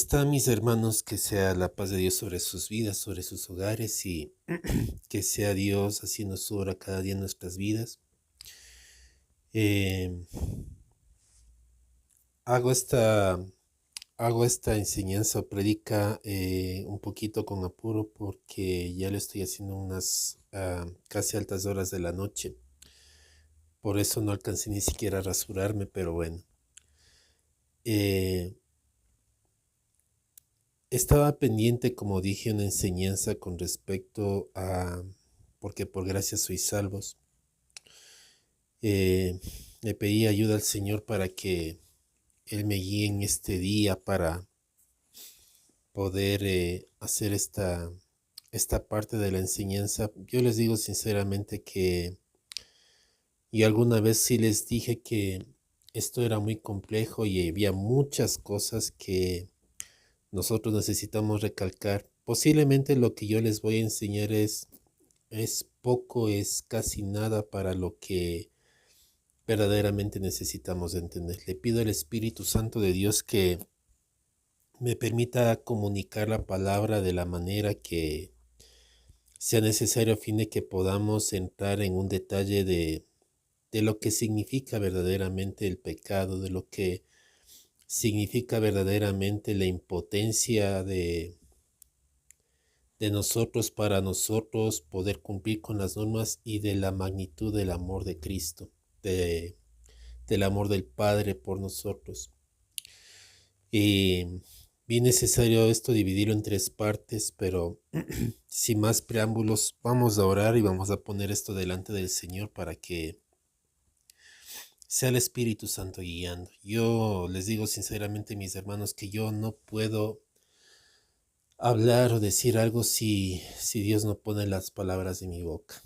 están mis hermanos? Que sea la paz de Dios sobre sus vidas, sobre sus hogares y que sea Dios haciendo su obra cada día en nuestras vidas. Eh, hago esta, hago esta enseñanza o predica un poquito con apuro porque ya lo estoy haciendo unas casi altas horas de la noche. Por eso no alcancé ni siquiera a rasurarme, pero bueno. Eh, Estaba pendiente, como dije, una enseñanza con respecto a, porque por gracia sois salvos. Eh, Le pedí ayuda al Señor para que Él me guíe en este día para poder hacer esta parte de la enseñanza. Yo les digo sinceramente que yo alguna vez sí les dije que esto era muy complejo y había muchas cosas que nosotros necesitamos recalcar. Posiblemente lo que yo les voy a enseñar es poco, es casi nada para lo que verdaderamente necesitamos entender. Le pido al Espíritu Santo de Dios que me permita comunicar la palabra de la manera que sea necesario a fin de que podamos entrar en un detalle de lo que significa verdaderamente el pecado, de lo que significa verdaderamente la impotencia de nosotros para nosotros poder cumplir con las normas y de la magnitud del amor de Cristo, del amor del Padre por nosotros. Y bien necesario esto dividirlo en tres partes, pero sin más preámbulos, vamos a orar y vamos a poner esto delante del Señor para que sea el Espíritu Santo guiando. Yo les digo sinceramente, mis hermanos, que yo no puedo hablar o decir algo si Dios no pone las palabras en mi boca.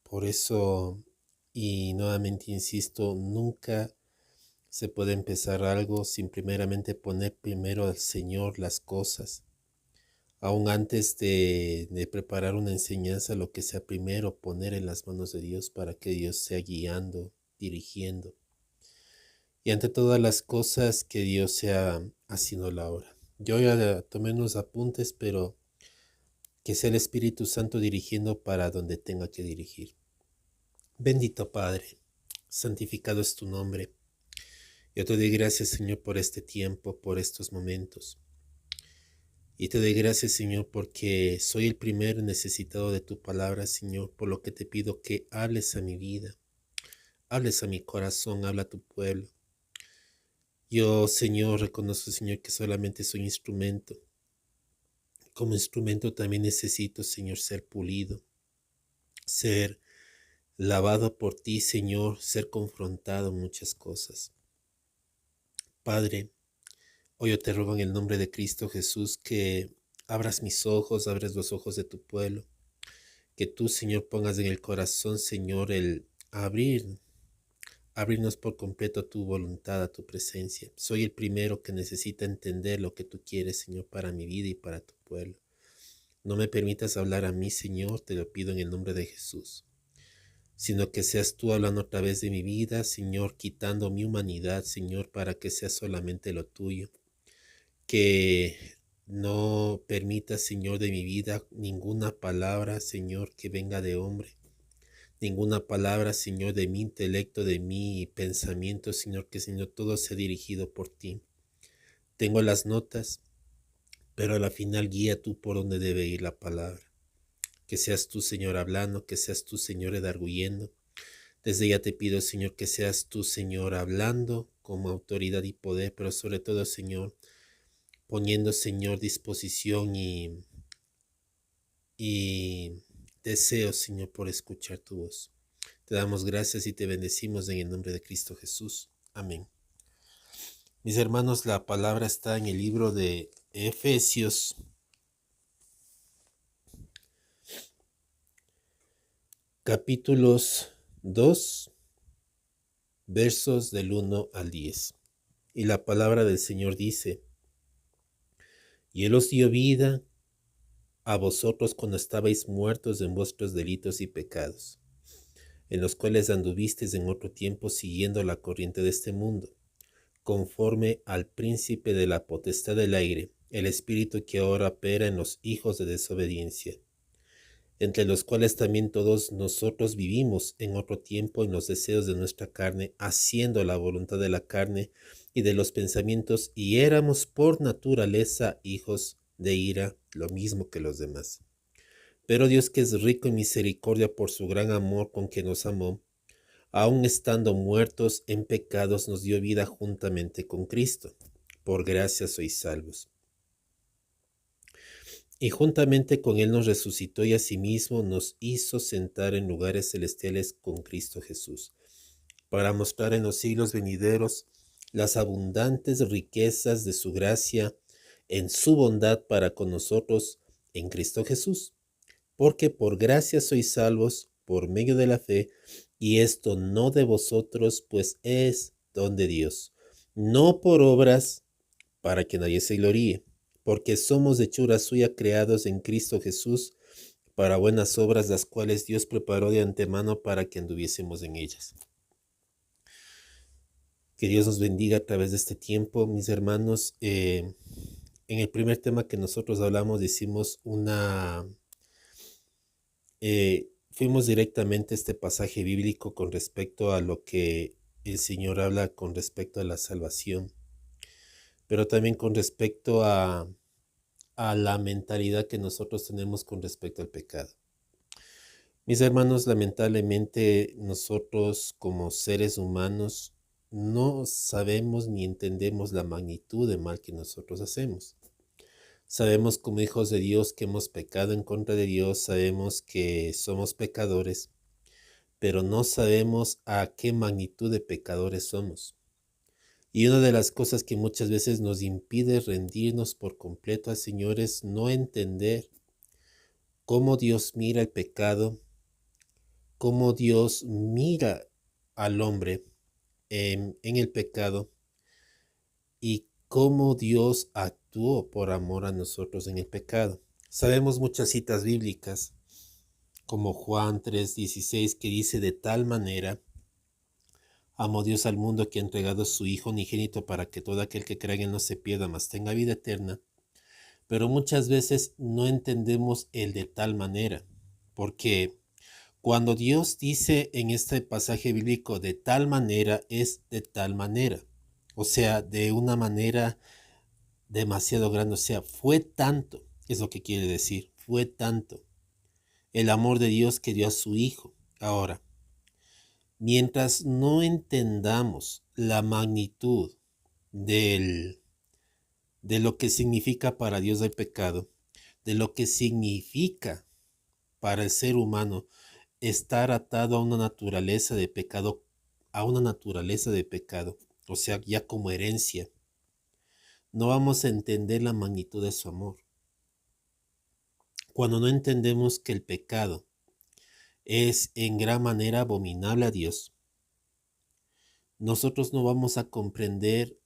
Por eso, y nuevamente insisto, nunca se puede empezar algo sin primeramente poner primero al Señor las cosas. Aún antes de preparar una enseñanza, lo que sea primero, poner en las manos de Dios para que Dios sea guiando, dirigiendo. Y ante todas las cosas, que Dios sea haciendo la obra. Yo ya tomé unos apuntes, pero que sea el Espíritu Santo dirigiendo para donde tenga que dirigir. Bendito Padre, santificado es tu nombre. Yo te doy gracias, Señor, por este tiempo, por estos momentos. Y te doy gracias, Señor, porque soy el primer necesitado de tu palabra, Señor, por lo que te pido que hables a mi vida, hables a mi corazón, habla a tu pueblo. Yo, Señor, reconozco, Señor, que solamente soy instrumento. Como instrumento también necesito, Señor, ser pulido, ser lavado por ti, Señor, ser confrontado en muchas cosas. Padre, hoy yo te ruego en el nombre de Cristo Jesús que abras mis ojos, abres los ojos de tu pueblo, que tú, Señor, pongas en el corazón, Señor, el abrirnos por completo a tu voluntad, a tu presencia. Soy el primero que necesita entender lo que tú quieres, Señor, para mi vida y para tu pueblo. No me permitas hablar a mí, Señor, te lo pido en el nombre de Jesús, sino que seas tú hablando a través de mi vida, Señor, quitando mi humanidad, Señor, para que sea solamente lo tuyo. Que no permita, Señor, de mi vida ninguna palabra, Señor, que venga de hombre. Ninguna palabra, Señor, de mi intelecto, de mi pensamiento, Señor, que, Señor, todo sea dirigido por ti. Tengo las notas, pero a la final guía tú por donde debe ir la palabra. Que seas tú, Señor, hablando, que seas tú, Señor, redarguyendo. Desde ya te pido, Señor, que seas tú, Señor, hablando como autoridad y poder, pero sobre todo, Señor, poniendo, Señor, disposición y deseo, Señor, por escuchar tu voz. Te damos gracias y te bendecimos en el nombre de Cristo Jesús. Amén. Mis hermanos, la palabra está en el libro de Efesios, capítulos 2, versos del 1 al 10. Y la palabra del Señor dice: y Él os dio vida a vosotros cuando estabais muertos en vuestros delitos y pecados, en los cuales anduvisteis en otro tiempo siguiendo la corriente de este mundo, conforme al príncipe de la potestad del aire, el espíritu que ahora opera en los hijos de desobediencia, entre los cuales también todos nosotros vivimos en otro tiempo en los deseos de nuestra carne, haciendo la voluntad de la carne y de los pensamientos, y éramos por naturaleza hijos de ira, lo mismo que los demás. Pero Dios, que es rico en misericordia por su gran amor con que nos amó, aun estando muertos en pecados, nos dio vida juntamente con Cristo. Por gracia sois salvos. Y juntamente con Él nos resucitó y asimismo nos hizo sentar en lugares celestiales con Cristo Jesús, para mostrar en los siglos venideros las abundantes riquezas de su gracia en su bondad para con nosotros en Cristo Jesús. Porque por gracia sois salvos por medio de la fe, y esto no de vosotros, pues es don de Dios, no por obras, para que nadie se gloríe, porque somos hechura suya, creados en Cristo Jesús para buenas obras, las cuales Dios preparó de antemano para que anduviésemos en ellas. Que Dios nos bendiga a través de este tiempo, mis hermanos. En el primer tema que nosotros hablamos, fuimos directamente a este pasaje bíblico con respecto a lo que el Señor habla con respecto a la salvación, pero también con respecto a la mentalidad que nosotros tenemos con respecto al pecado. Mis hermanos, lamentablemente nosotros como seres humanos no sabemos ni entendemos la magnitud del mal que nosotros hacemos. Sabemos como hijos de Dios que hemos pecado en contra de Dios, sabemos que somos pecadores, pero no sabemos a qué magnitud de pecadores somos. Y una de las cosas que muchas veces nos impide rendirnos por completo al Señor es no entender cómo Dios mira el pecado, cómo Dios mira al hombre en el pecado y cómo Dios actuó por amor a nosotros en el pecado. Sabemos muchas citas bíblicas, como Juan 3:16, que dice: de tal manera amó Dios al mundo que ha entregado a su Hijo unigénito para que todo aquel que crea en él no se pierda, mas tenga vida eterna. Pero muchas veces no entendemos el de tal manera, porque cuando Dios dice en este pasaje bíblico de tal manera, es de tal manera. O sea, de una manera demasiado grande. O sea, fue tanto, es lo que quiere decir, fue tanto el amor de Dios que dio a su Hijo. Ahora, mientras no entendamos la magnitud de lo que significa para Dios el pecado, de lo que significa para el ser humano estar atado a una naturaleza de pecado, o sea, ya como herencia, no vamos a entender la magnitud de su amor. Cuando no entendemos que el pecado es en gran manera abominable a Dios, nosotros no vamos a comprender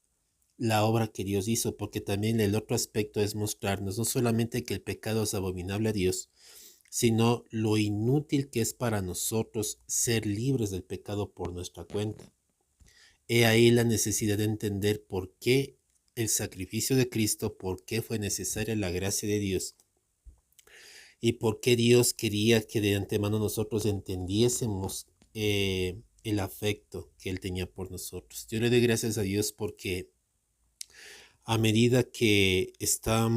la obra que Dios hizo, porque también el otro aspecto es mostrarnos no solamente que el pecado es abominable a Dios, sino lo inútil que es para nosotros ser libres del pecado por nuestra cuenta. He ahí la necesidad de entender por qué el sacrificio de Cristo, por qué fue necesaria la gracia de Dios y por qué Dios quería que de antemano nosotros entendiésemos el afecto que Él tenía por nosotros. Yo le doy gracias a Dios porque a medida que estaba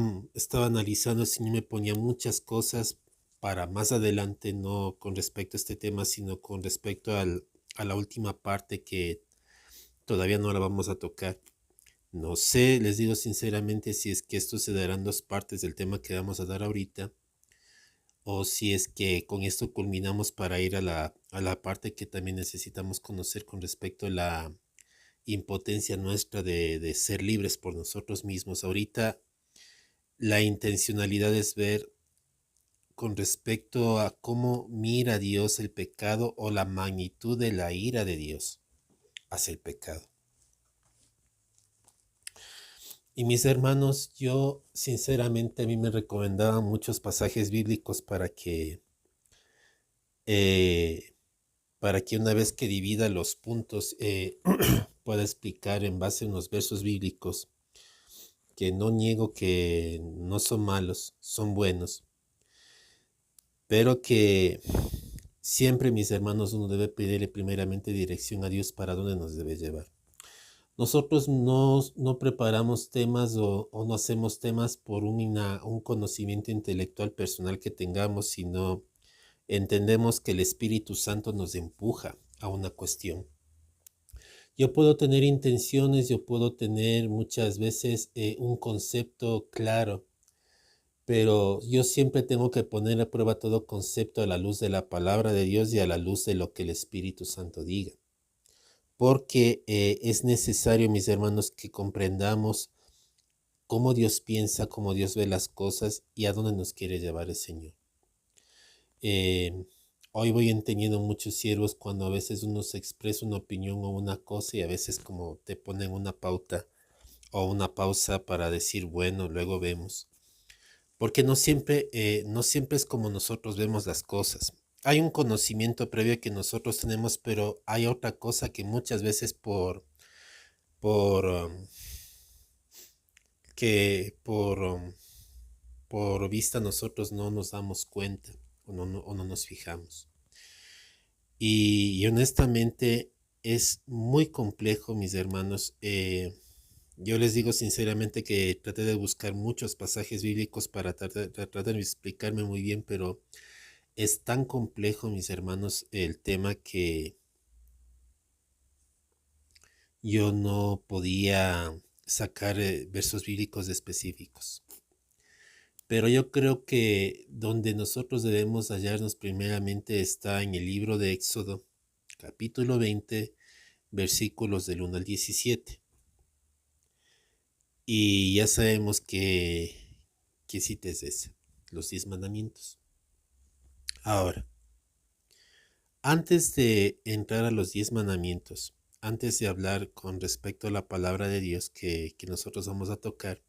analizando, el Señor me ponía muchas cosas para más adelante, no con respecto a este tema, sino con respecto a la última parte que todavía no la vamos a tocar. No sé, les digo sinceramente, si es que esto se darán dos partes del tema que vamos a dar ahorita, o si es que con esto culminamos para ir a la parte que también necesitamos conocer con respecto a la impotencia nuestra de ser libres por nosotros mismos. Ahorita la intencionalidad es ver con respecto a cómo mira Dios el pecado o la magnitud de la ira de Dios hacia el pecado. Y mis hermanos, yo sinceramente a mí me recomendaban muchos pasajes bíblicos para que una vez que divida los puntos pueda explicar en base a unos versos bíblicos que no niego que no son malos, son buenos, pero que siempre, mis hermanos, uno debe pedirle primeramente dirección a Dios para dónde nos debe llevar. Nosotros no preparamos temas o no hacemos temas por un conocimiento intelectual personal que tengamos, sino entendemos que el Espíritu Santo nos empuja a una cuestión. Yo puedo tener intenciones, yo puedo tener muchas veces un concepto claro, pero yo siempre tengo que poner a prueba todo concepto a la luz de la palabra de Dios y a la luz de lo que el Espíritu Santo diga. Porque es necesario, mis hermanos, que comprendamos cómo Dios piensa, cómo Dios ve las cosas y a dónde nos quiere llevar el Señor. Hoy voy entendiendo muchos siervos cuando a veces uno se expresa una opinión o una cosa y a veces como te ponen una pauta o una pausa para decir, bueno, luego vemos. Porque no siempre es como nosotros vemos las cosas. Hay un conocimiento previo que nosotros tenemos, pero hay otra cosa que muchas veces por, um, que por vista nosotros no nos damos cuenta o no nos fijamos. Y honestamente es muy complejo, mis hermanos. Yo les digo sinceramente que traté de buscar muchos pasajes bíblicos para tratar de explicarme muy bien, pero es tan complejo, mis hermanos, el tema que yo no podía sacar versos bíblicos específicos. Pero yo creo que donde nosotros debemos hallarnos primeramente está en el libro de Éxodo, capítulo 20, versículos del 1 al 17. Y ya sabemos que cita es ese, los 10 mandamientos. Ahora, antes de entrar a los 10 mandamientos, antes de hablar con respecto a la palabra de Dios que nosotros vamos a tocar,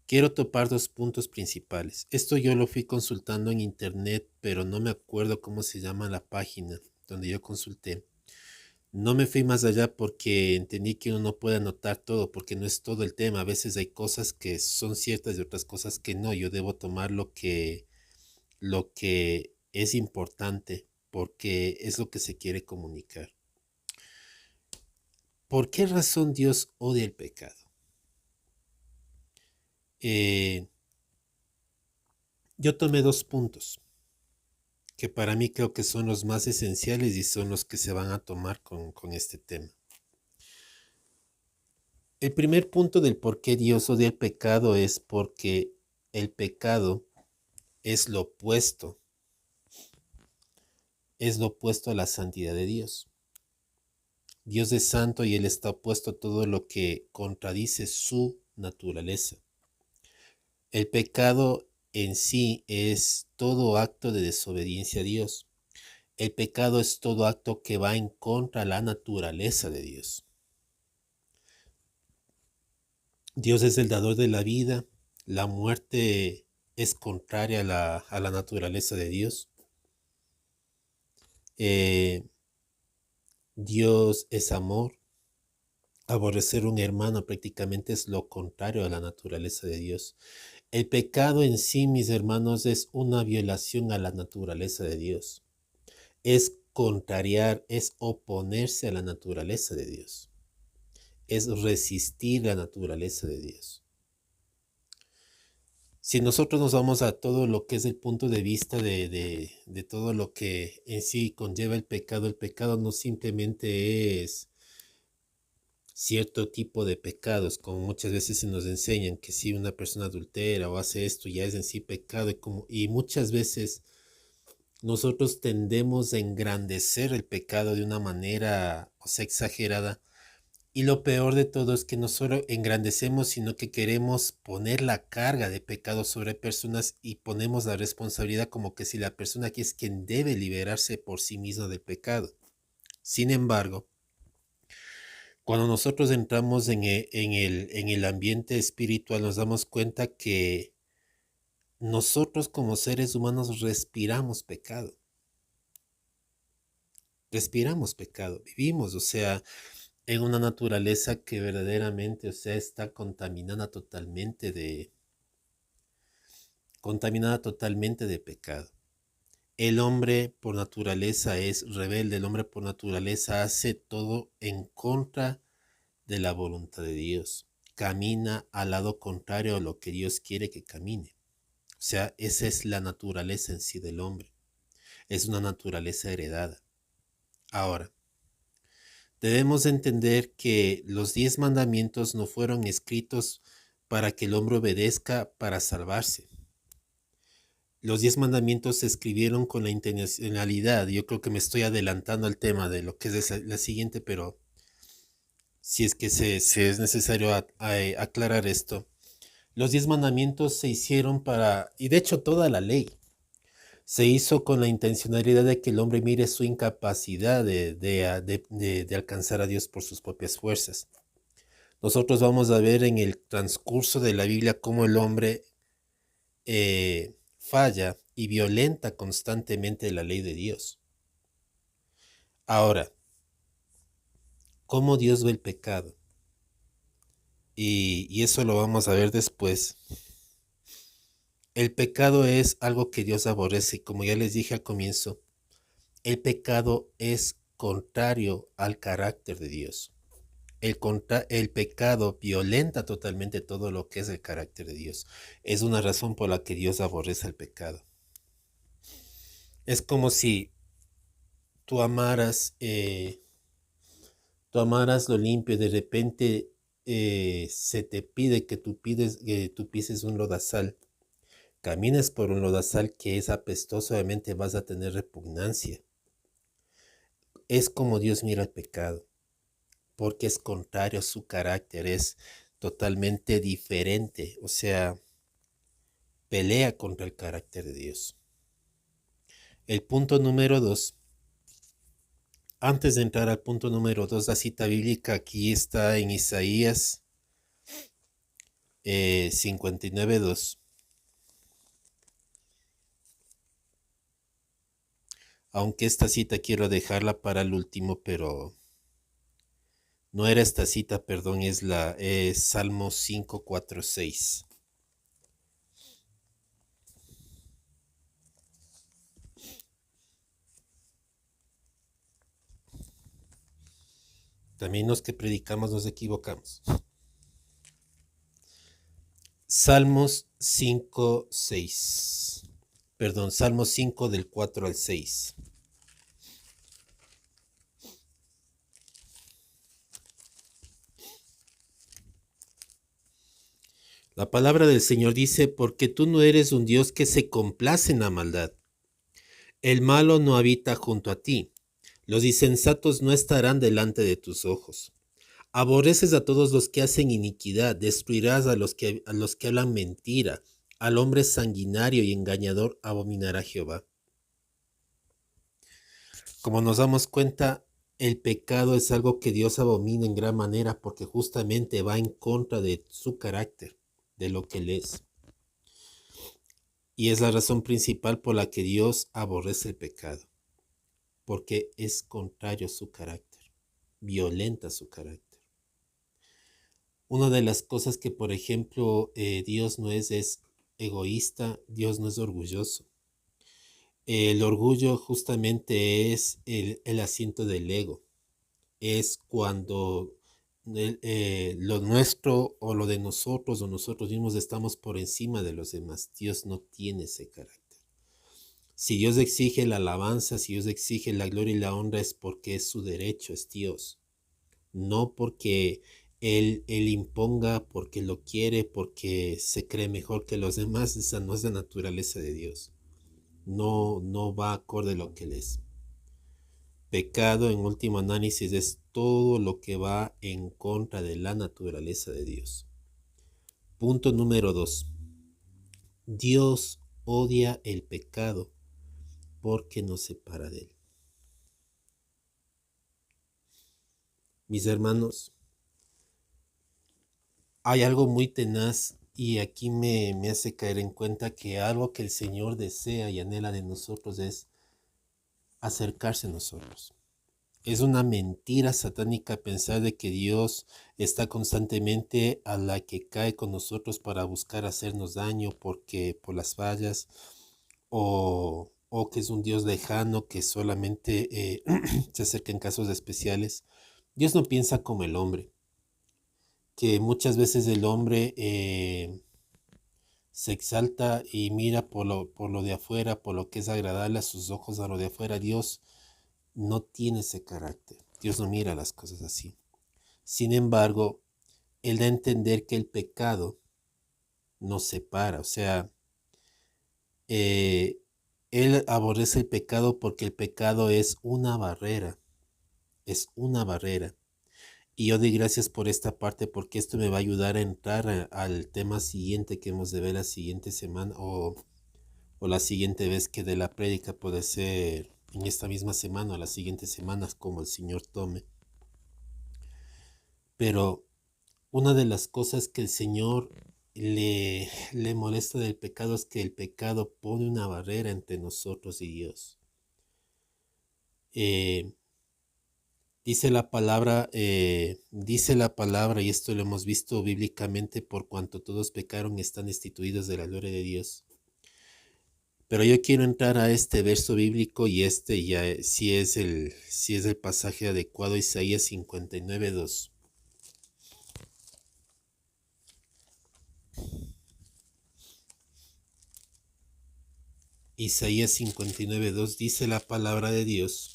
quiero topar dos puntos principales. Esto yo lo fui consultando en internet, pero no me acuerdo cómo se llama la página donde yo consulté. No me fui más allá porque entendí que uno no puede anotar todo, porque no es todo el tema. A veces hay cosas que son ciertas y otras cosas que no. Yo debo tomar lo que es importante, porque es lo que se quiere comunicar. ¿Por qué razón Dios odia el pecado? Yo tomé dos puntos que para mí creo que son los más esenciales y son los que se van a tomar con este tema. El primer punto del por qué Dios odia el pecado es porque el pecado es lo opuesto a la santidad de Dios. Dios es santo y Él está opuesto a todo lo que contradice su naturaleza. El pecado en sí es todo acto de desobediencia a Dios. El pecado es todo acto que va en contra de la naturaleza de Dios. Dios es el dador de la vida. La muerte es contraria a la naturaleza de Dios. Dios es amor. Aborrecer un hermano prácticamente es lo contrario a la naturaleza de Dios. El pecado en sí, mis hermanos, es una violación a la naturaleza de Dios. Es contrariar, es oponerse a la naturaleza de Dios. Es resistir la naturaleza de Dios. Si nosotros nos vamos a todo lo que es el punto de vista de todo lo que en sí conlleva el pecado no simplemente es cierto tipo de pecados, como muchas veces se nos enseñan que si una persona adultera o hace esto ya es en sí pecado y muchas veces nosotros tendemos a engrandecer el pecado de una manera, o sea, exagerada. Y lo peor de todo es que no solo engrandecemos, sino que queremos poner la carga de pecado sobre personas y ponemos la responsabilidad como que si la persona aquí es quien debe liberarse por sí misma del pecado. Sin embargo, cuando nosotros entramos en el ambiente espiritual, nos damos cuenta que nosotros como seres humanos respiramos pecado. Respiramos pecado, vivimos, o sea, en una naturaleza que verdaderamente, o sea, está contaminada totalmente de pecado. El hombre por naturaleza es rebelde, el hombre por naturaleza hace todo en contra de la voluntad de Dios. Camina al lado contrario a lo que Dios quiere que camine. O sea, esa es la naturaleza en sí del hombre. Es una naturaleza heredada. Ahora, debemos entender que los 10 mandamientos no fueron escritos para que el hombre obedezca para salvarse. Los 10 mandamientos se escribieron con la intencionalidad. Yo creo que me estoy adelantando al tema de lo que es la siguiente, pero si es que se es necesario aclarar esto. Los 10 mandamientos se hicieron para, y de hecho toda la ley, se hizo con la intencionalidad de que el hombre mire su incapacidad de alcanzar a Dios por sus propias fuerzas. Nosotros vamos a ver en el transcurso de la Biblia cómo el hombre falla y violenta constantemente la ley de Dios. Ahora, ¿cómo Dios ve el pecado? Y eso lo vamos a ver después. El pecado es algo que Dios aborrece. Como ya les dije al comienzo, el pecado es contrario al carácter de Dios. El pecado violenta totalmente todo lo que es el carácter de Dios. Es una razón por la que Dios aborrece el pecado. Es como si tú amaras, lo limpio y de repente se te pide que tú pises un lodazal. Camines por un lodazal que es apestoso, obviamente vas a tener repugnancia. Es como Dios mira el pecado, porque es contrario a su carácter, es totalmente diferente, o sea, pelea contra el carácter de Dios. El punto número 2, antes de entrar al punto número 2, la cita bíblica aquí está en Isaías 59:2. Aunque esta cita quiero dejarla para el último, pero no era esta cita, perdón, es Salmo 5, 4, 6. También los que predicamos nos equivocamos. Salmos 5, 6. Perdón, Salmos 5 del 4 al 6. La palabra del Señor dice, porque tú no eres un Dios que se complace en la maldad. El malo no habita junto a ti. Los insensatos no estarán delante de tus ojos. Aborreces a todos los que hacen iniquidad, destruirás a los que hablan mentira. Al hombre sanguinario y engañador abominará Jehová. Como nos damos cuenta, el pecado es algo que Dios abomina en gran manera porque justamente va en contra de su carácter, de lo que Él es. Y es la razón principal por la que Dios aborrece el pecado, porque es contrario a su carácter, violenta su carácter. Una de las cosas que, por ejemplo, Dios no es egoísta, Dios no es orgulloso. El orgullo justamente es el asiento del ego. Es cuando lo nuestro o lo de nosotros o nosotros mismos estamos por encima de los demás. Dios no tiene ese carácter. Si Dios exige la alabanza, si Dios exige la gloria y la honra, es porque es su derecho, es Dios. No porque Él imponga, porque lo quiere, porque se cree mejor que los demás. Esa no es la naturaleza de Dios. No va acorde a lo que Él es. Pecado, en último análisis, es todo lo que va en contra de la naturaleza de Dios. Punto número 2. Dios odia el pecado porque nos separa de Él. Mis hermanos, hay algo muy tenaz y aquí me hace caer en cuenta que algo que el Señor desea y anhela de nosotros es acercarse a nosotros. Es una mentira satánica pensar de que Dios está constantemente a la que cae con nosotros para buscar hacernos daño porque por las fallas o que es un Dios lejano que solamente se acerca en casos especiales. Dios no piensa como el hombre, que muchas veces el hombre se exalta y mira por lo de afuera, por lo que es agradable a sus ojos, a lo de afuera. Dios no tiene ese carácter. Dios no mira las cosas así. Sin embargo, Él da a entender que el pecado nos separa. O sea, eh, Él aborrece el pecado porque el pecado es una barrera. Es una barrera. Y yo doy gracias por esta parte porque esto me va a ayudar a entrar al tema siguiente que hemos de ver la siguiente semana o la siguiente vez que de la prédica puede ser en esta misma semana o las siguientes semanas como el Señor tome. Pero una de las cosas que el Señor le molesta del pecado es que el pecado pone una barrera entre nosotros y Dios. Eh, dice la palabra, y esto lo hemos visto bíblicamente, por cuanto todos pecaron, están destituidos de la gloria de Dios. Pero yo quiero entrar a este verso bíblico y este ya sí es el pasaje adecuado, Isaías 59:2. Isaías 59:2 dice la palabra de Dios.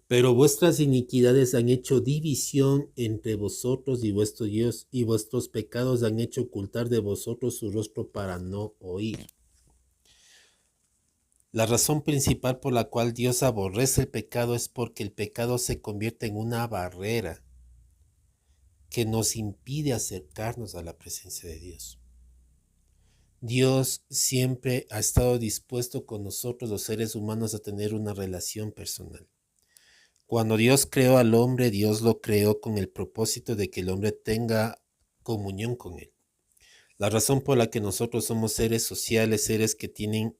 Pero vuestras iniquidades han hecho división entre vosotros y vuestro Dios, y vuestros pecados han hecho ocultar de vosotros su rostro para no oír. La razón principal por la cual Dios aborrece el pecado es porque el pecado se convierte en una barrera que nos impide acercarnos a la presencia de Dios. Dios siempre ha estado dispuesto con nosotros los seres humanos a tener una relación personal. Cuando Dios creó al hombre, Dios lo creó con el propósito de que el hombre tenga comunión con él. La razón por la que nosotros somos seres sociales, seres que tienen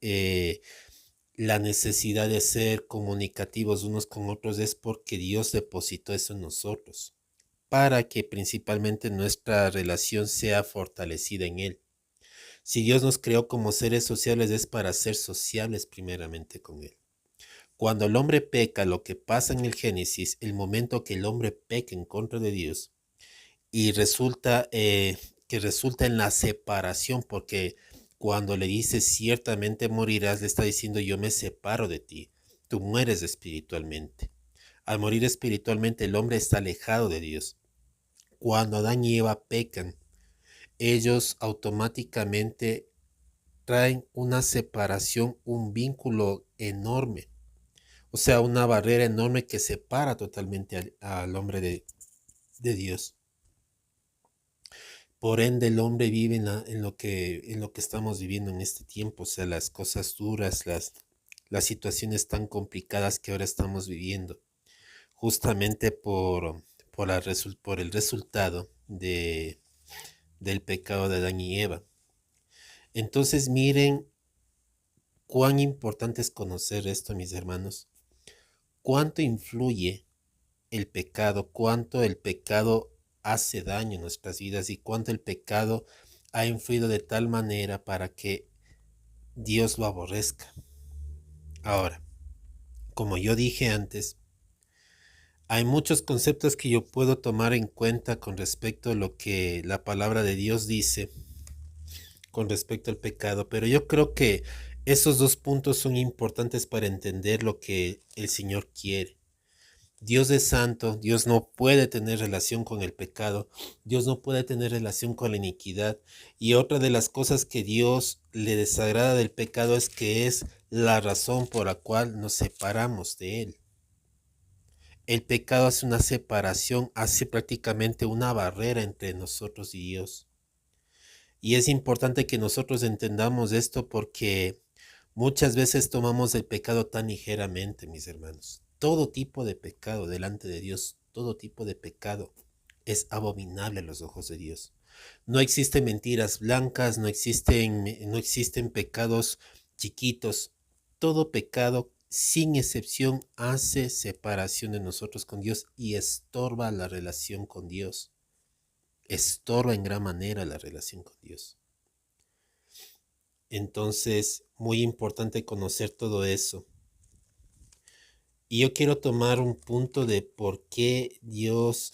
la necesidad de ser comunicativos unos con otros, es porque Dios depositó eso en nosotros, para que principalmente nuestra relación sea fortalecida en Él. Si Dios nos creó como seres sociales es para ser sociables primeramente con Él. Cuando el hombre peca, lo que pasa en el Génesis, el momento que el hombre peca en contra de Dios y resulta en la separación, porque cuando le dice ciertamente morirás, le está diciendo yo me separo de ti, tú mueres espiritualmente. Al morir espiritualmente el hombre está alejado de Dios. Cuando Adán y Eva pecan, ellos automáticamente traen una separación, un vínculo enorme. O sea, una barrera enorme que separa totalmente al hombre de Dios. Por ende, el hombre vive en lo que estamos viviendo en este tiempo. O sea, las cosas duras, las situaciones tan complicadas que ahora estamos viviendo. Justamente por el resultado del pecado de Adán y Eva. Entonces, miren cuán importante es conocer esto, mis hermanos. Cuánto influye el pecado, cuánto el pecado hace daño en nuestras vidas y cuánto el pecado ha influido de tal manera para que Dios lo aborrezca. Ahora, como yo dije antes, hay muchos conceptos que yo puedo tomar en cuenta con respecto a lo que la palabra de Dios dice con respecto al pecado, pero yo creo que esos dos puntos son importantes para entender lo que el Señor quiere. Dios es santo, Dios no puede tener relación con el pecado, Dios no puede tener relación con la iniquidad. Y otra de las cosas que Dios le desagrada del pecado es que es la razón por la cual nos separamos de Él. El pecado hace una separación, hace prácticamente una barrera entre nosotros y Dios. Y es importante que nosotros entendamos esto porque muchas veces tomamos el pecado tan ligeramente, mis hermanos. Todo tipo de pecado delante de Dios, todo tipo de pecado es abominable a los ojos de Dios. No existen mentiras blancas, no existen pecados chiquitos. Todo pecado, sin excepción, hace separación de nosotros con Dios y estorba la relación con Dios. Estorba en gran manera la relación con Dios. Entonces, muy importante conocer todo eso. Y yo quiero tomar un punto de por qué Dios,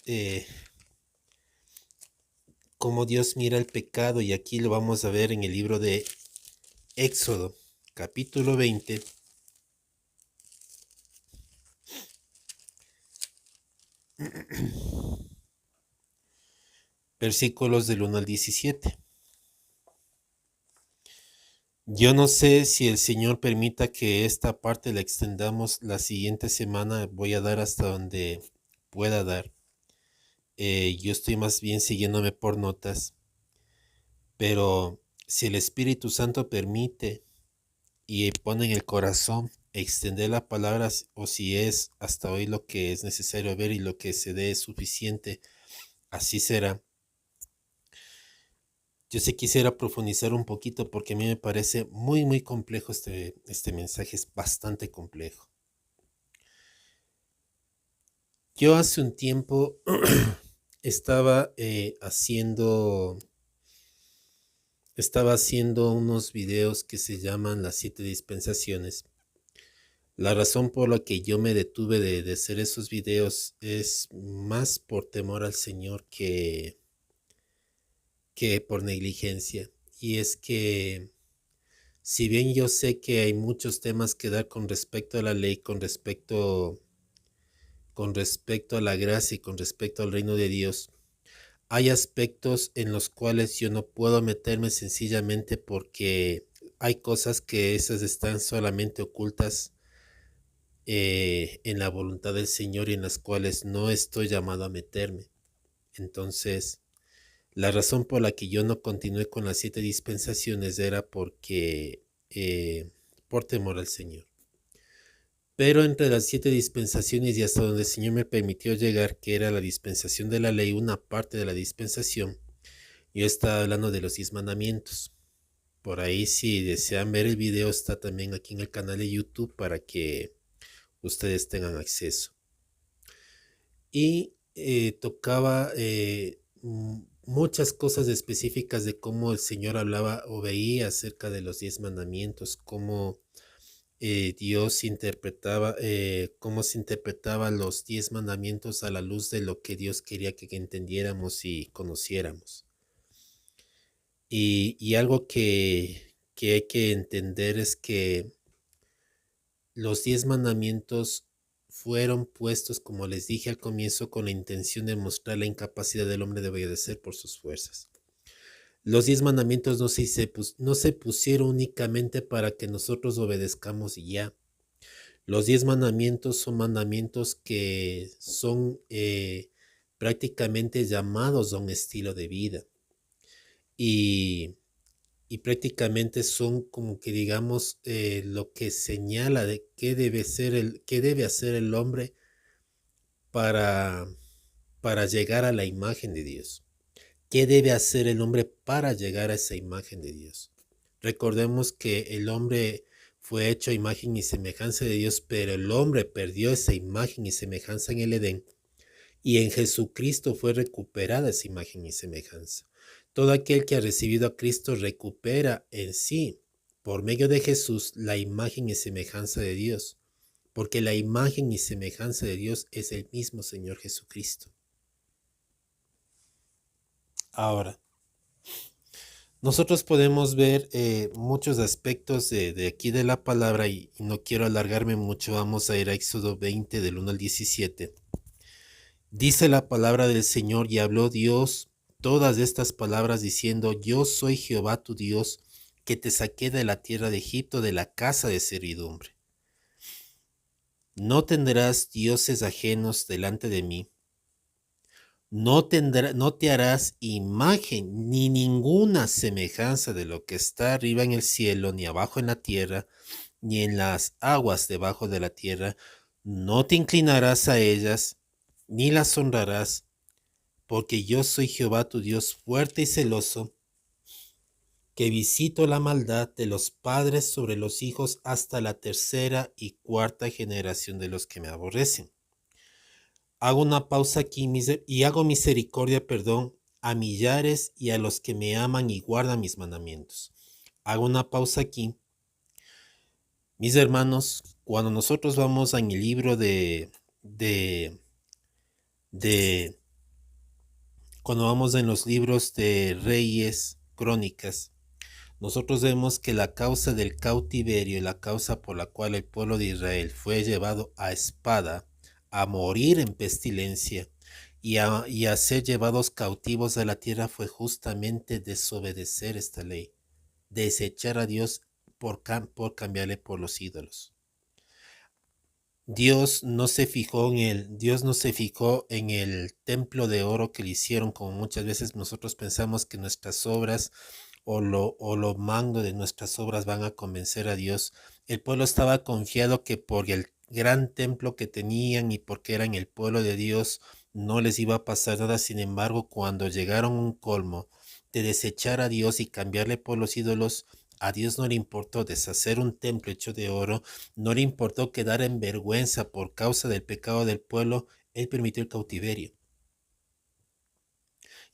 cómo Dios mira el pecado, y aquí lo vamos a ver en el libro de Éxodo, capítulo 20, versículos del 1 al 17. Yo no sé si el Señor permita que esta parte la extendamos la siguiente semana. Voy a dar hasta donde pueda dar. Yo estoy más bien siguiéndome por notas, pero si el Espíritu Santo permite y pone en el corazón extender la palabra, o si es hasta hoy lo que es necesario ver y lo que se dé es suficiente, así será. Yo sí quisiera profundizar un poquito porque a mí me parece muy, muy complejo este mensaje, es bastante complejo. Yo hace un tiempo estaba haciendo unos videos que se llaman las 7 dispensaciones. La razón por la que yo me detuve de hacer esos videos es más por temor al Señor que por negligencia. Y es que, si bien yo sé que hay muchos temas que dar con respecto a la ley, con respecto a la gracia y con respecto al reino de Dios, hay aspectos en los cuales yo no puedo meterme sencillamente porque hay cosas que esas están solamente ocultas en la voluntad del Señor y en las cuales no estoy llamado a meterme. Entonces, la razón por la que yo no continué con las 7 dispensaciones era porque por temor al Señor. Pero entre las 7 dispensaciones y hasta donde el Señor me permitió llegar, que era la dispensación de la ley, una parte de la dispensación, yo estaba hablando de los 10 mandamientos. Por ahí, si desean ver el video, está también aquí en el canal de YouTube para que ustedes tengan acceso. Y tocaba muchas cosas específicas de cómo el Señor hablaba o veía acerca de los 10 mandamientos, cómo Dios interpretaba, cómo se interpretaba los 10 mandamientos a la luz de lo que Dios quería que entendiéramos y conociéramos. Y algo que hay que entender es que los 10 mandamientos fueron puestos, como les dije al comienzo, con la intención de mostrar la incapacidad del hombre de obedecer por sus fuerzas. Los 10 mandamientos no se pusieron únicamente para que nosotros obedezcamos y ya. Los 10 mandamientos son mandamientos que son prácticamente llamados a un estilo de vida. Y prácticamente son como que digamos lo que señala de qué debe hacer el hombre para, llegar a la imagen de Dios. ¿Qué debe hacer el hombre para llegar a esa imagen de Dios? Recordemos que el hombre fue hecho a imagen y semejanza de Dios, pero el hombre perdió esa imagen y semejanza en el Edén, y en Jesucristo fue recuperada esa imagen y semejanza. Todo aquel que ha recibido a Cristo recupera en sí, por medio de Jesús, la imagen y semejanza de Dios, porque la imagen y semejanza de Dios es el mismo Señor Jesucristo. Ahora, nosotros podemos ver muchos aspectos de aquí de la palabra y no quiero alargarme mucho. Vamos a ir a Éxodo 20 del 1 al 17. Dice la palabra del Señor: y habló Dios todas estas palabras diciendo: yo soy Jehová tu Dios, que te saqué de la tierra de Egipto, de la casa de servidumbre. No tendrás dioses ajenos delante de mí. No te harás imagen ni ninguna semejanza de lo que está arriba en el cielo, ni abajo en la tierra, ni en las aguas debajo de la tierra. No te inclinarás a ellas, ni las honrarás, porque yo soy Jehová tu Dios fuerte y celoso, que visito la maldad de los padres sobre los hijos hasta la tercera y cuarta generación de los que me aborrecen. Hago una pausa aquí y hago misericordia, perdón, a millares y a los que me aman y guardan mis mandamientos. Hago una pausa aquí. Mis hermanos, cuando nosotros vamos en el libro de cuando vamos en los libros de Reyes, Crónicas, nosotros vemos que la causa del cautiverio y la causa por la cual el pueblo de Israel fue llevado a espada, a morir en pestilencia y a ser llevados cautivos a la tierra fue justamente desobedecer esta ley, desechar a Dios por cambiarle por los ídolos. Dios no se fijó en el templo de oro que le hicieron, como muchas veces nosotros pensamos que nuestras obras o lo magno de nuestras obras van a convencer a Dios. El pueblo estaba confiado que por el gran templo que tenían y porque eran el pueblo de Dios no les iba a pasar nada. Sin embargo, cuando llegaron a un colmo de desechar a Dios y cambiarle por los ídolos, a Dios no le importó deshacer un templo hecho de oro, no le importó quedar en vergüenza por causa del pecado del pueblo. Él permitió el cautiverio.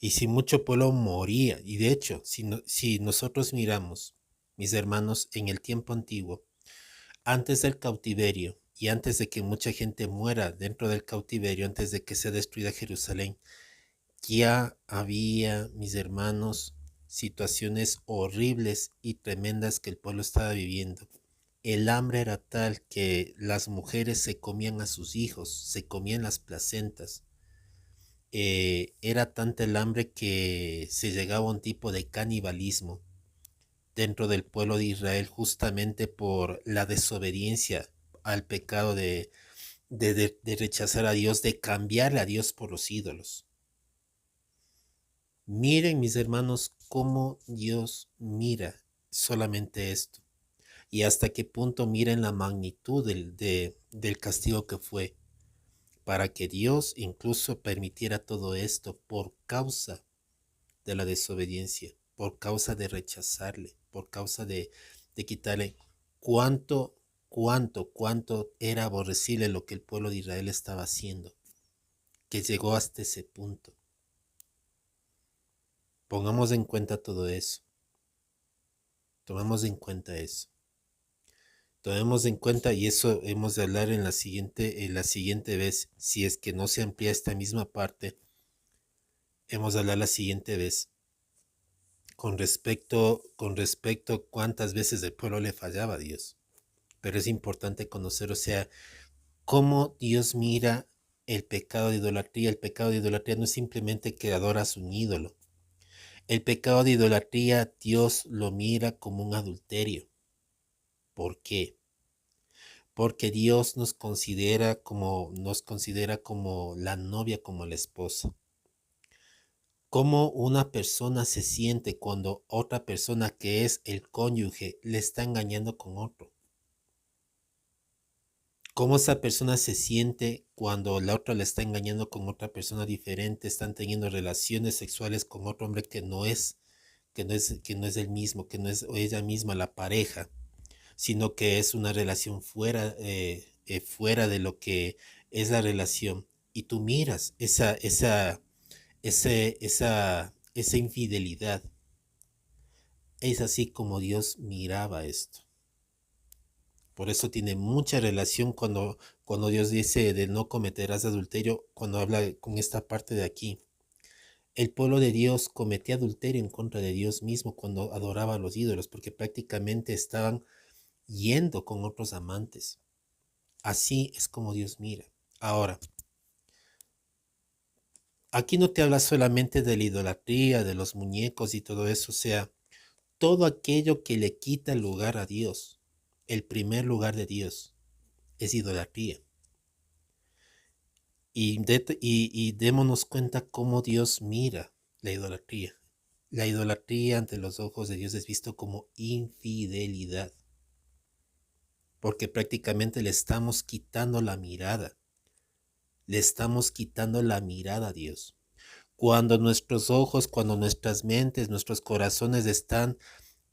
Y si mucho pueblo moría, y de hecho, si nosotros miramos, mis hermanos, en el tiempo antiguo, antes del cautiverio y antes de que mucha gente muera dentro del cautiverio, antes de que sea destruida Jerusalén, ya había, mis hermanos, situaciones horribles y tremendas que el pueblo estaba viviendo. El hambre era tal que las mujeres se comían a sus hijos, se comían las placentas. Era tanta el hambre que se llegaba a un tipo de canibalismo dentro del pueblo de Israel justamente por la desobediencia al pecado de rechazar a Dios, de cambiarle a Dios por los ídolos. Miren, mis hermanos, cómo Dios mira solamente esto y hasta qué punto miren la magnitud del castigo que fue para que Dios incluso permitiera todo esto por causa de la desobediencia, por causa de rechazarle, por causa de quitarle. Cuánto era aborrecible lo que el pueblo de Israel estaba haciendo, que llegó hasta ese punto. Pongamos en cuenta todo eso. Tomemos en cuenta eso. Tomemos en cuenta, y eso hemos de hablar en la siguiente vez, si es que no se amplía esta misma parte, hemos de hablar la siguiente vez con respecto a cuántas veces el pueblo le fallaba a Dios. Pero es importante conocer, o sea, cómo Dios mira el pecado de idolatría. El pecado de idolatría no es simplemente que adoras un ídolo. El pecado de idolatría Dios lo mira como un adulterio. ¿Por qué? Porque Dios nos considera como la novia, como la esposa. ¿Cómo una persona se siente cuando otra persona que es el cónyuge le está engañando con otro? ¿Cómo esa persona se siente cuando la otra le está engañando con otra persona diferente, están teniendo relaciones sexuales con otro hombre que no es el mismo, que no es ella misma la pareja, sino que es una relación fuera de lo que es la relación? Y tú miras esa infidelidad. Es así como Dios miraba esto. Por eso tiene mucha relación cuando Dios dice de no cometerás adulterio, cuando habla con esta parte de aquí. El pueblo de Dios cometía adulterio en contra de Dios mismo cuando adoraba a los ídolos, porque prácticamente estaban yendo con otros amantes. Así es como Dios mira. Ahora, aquí no te habla solamente de la idolatría, de los muñecos y todo eso, o sea, todo aquello que le quita el lugar a Dios, el primer lugar de Dios, es idolatría. Y démonos cuenta cómo Dios mira la idolatría. La idolatría ante los ojos de Dios es visto como infidelidad, porque prácticamente le estamos quitando la mirada. Le estamos quitando la mirada a Dios. Cuando nuestros ojos, cuando nuestras mentes, nuestros corazones están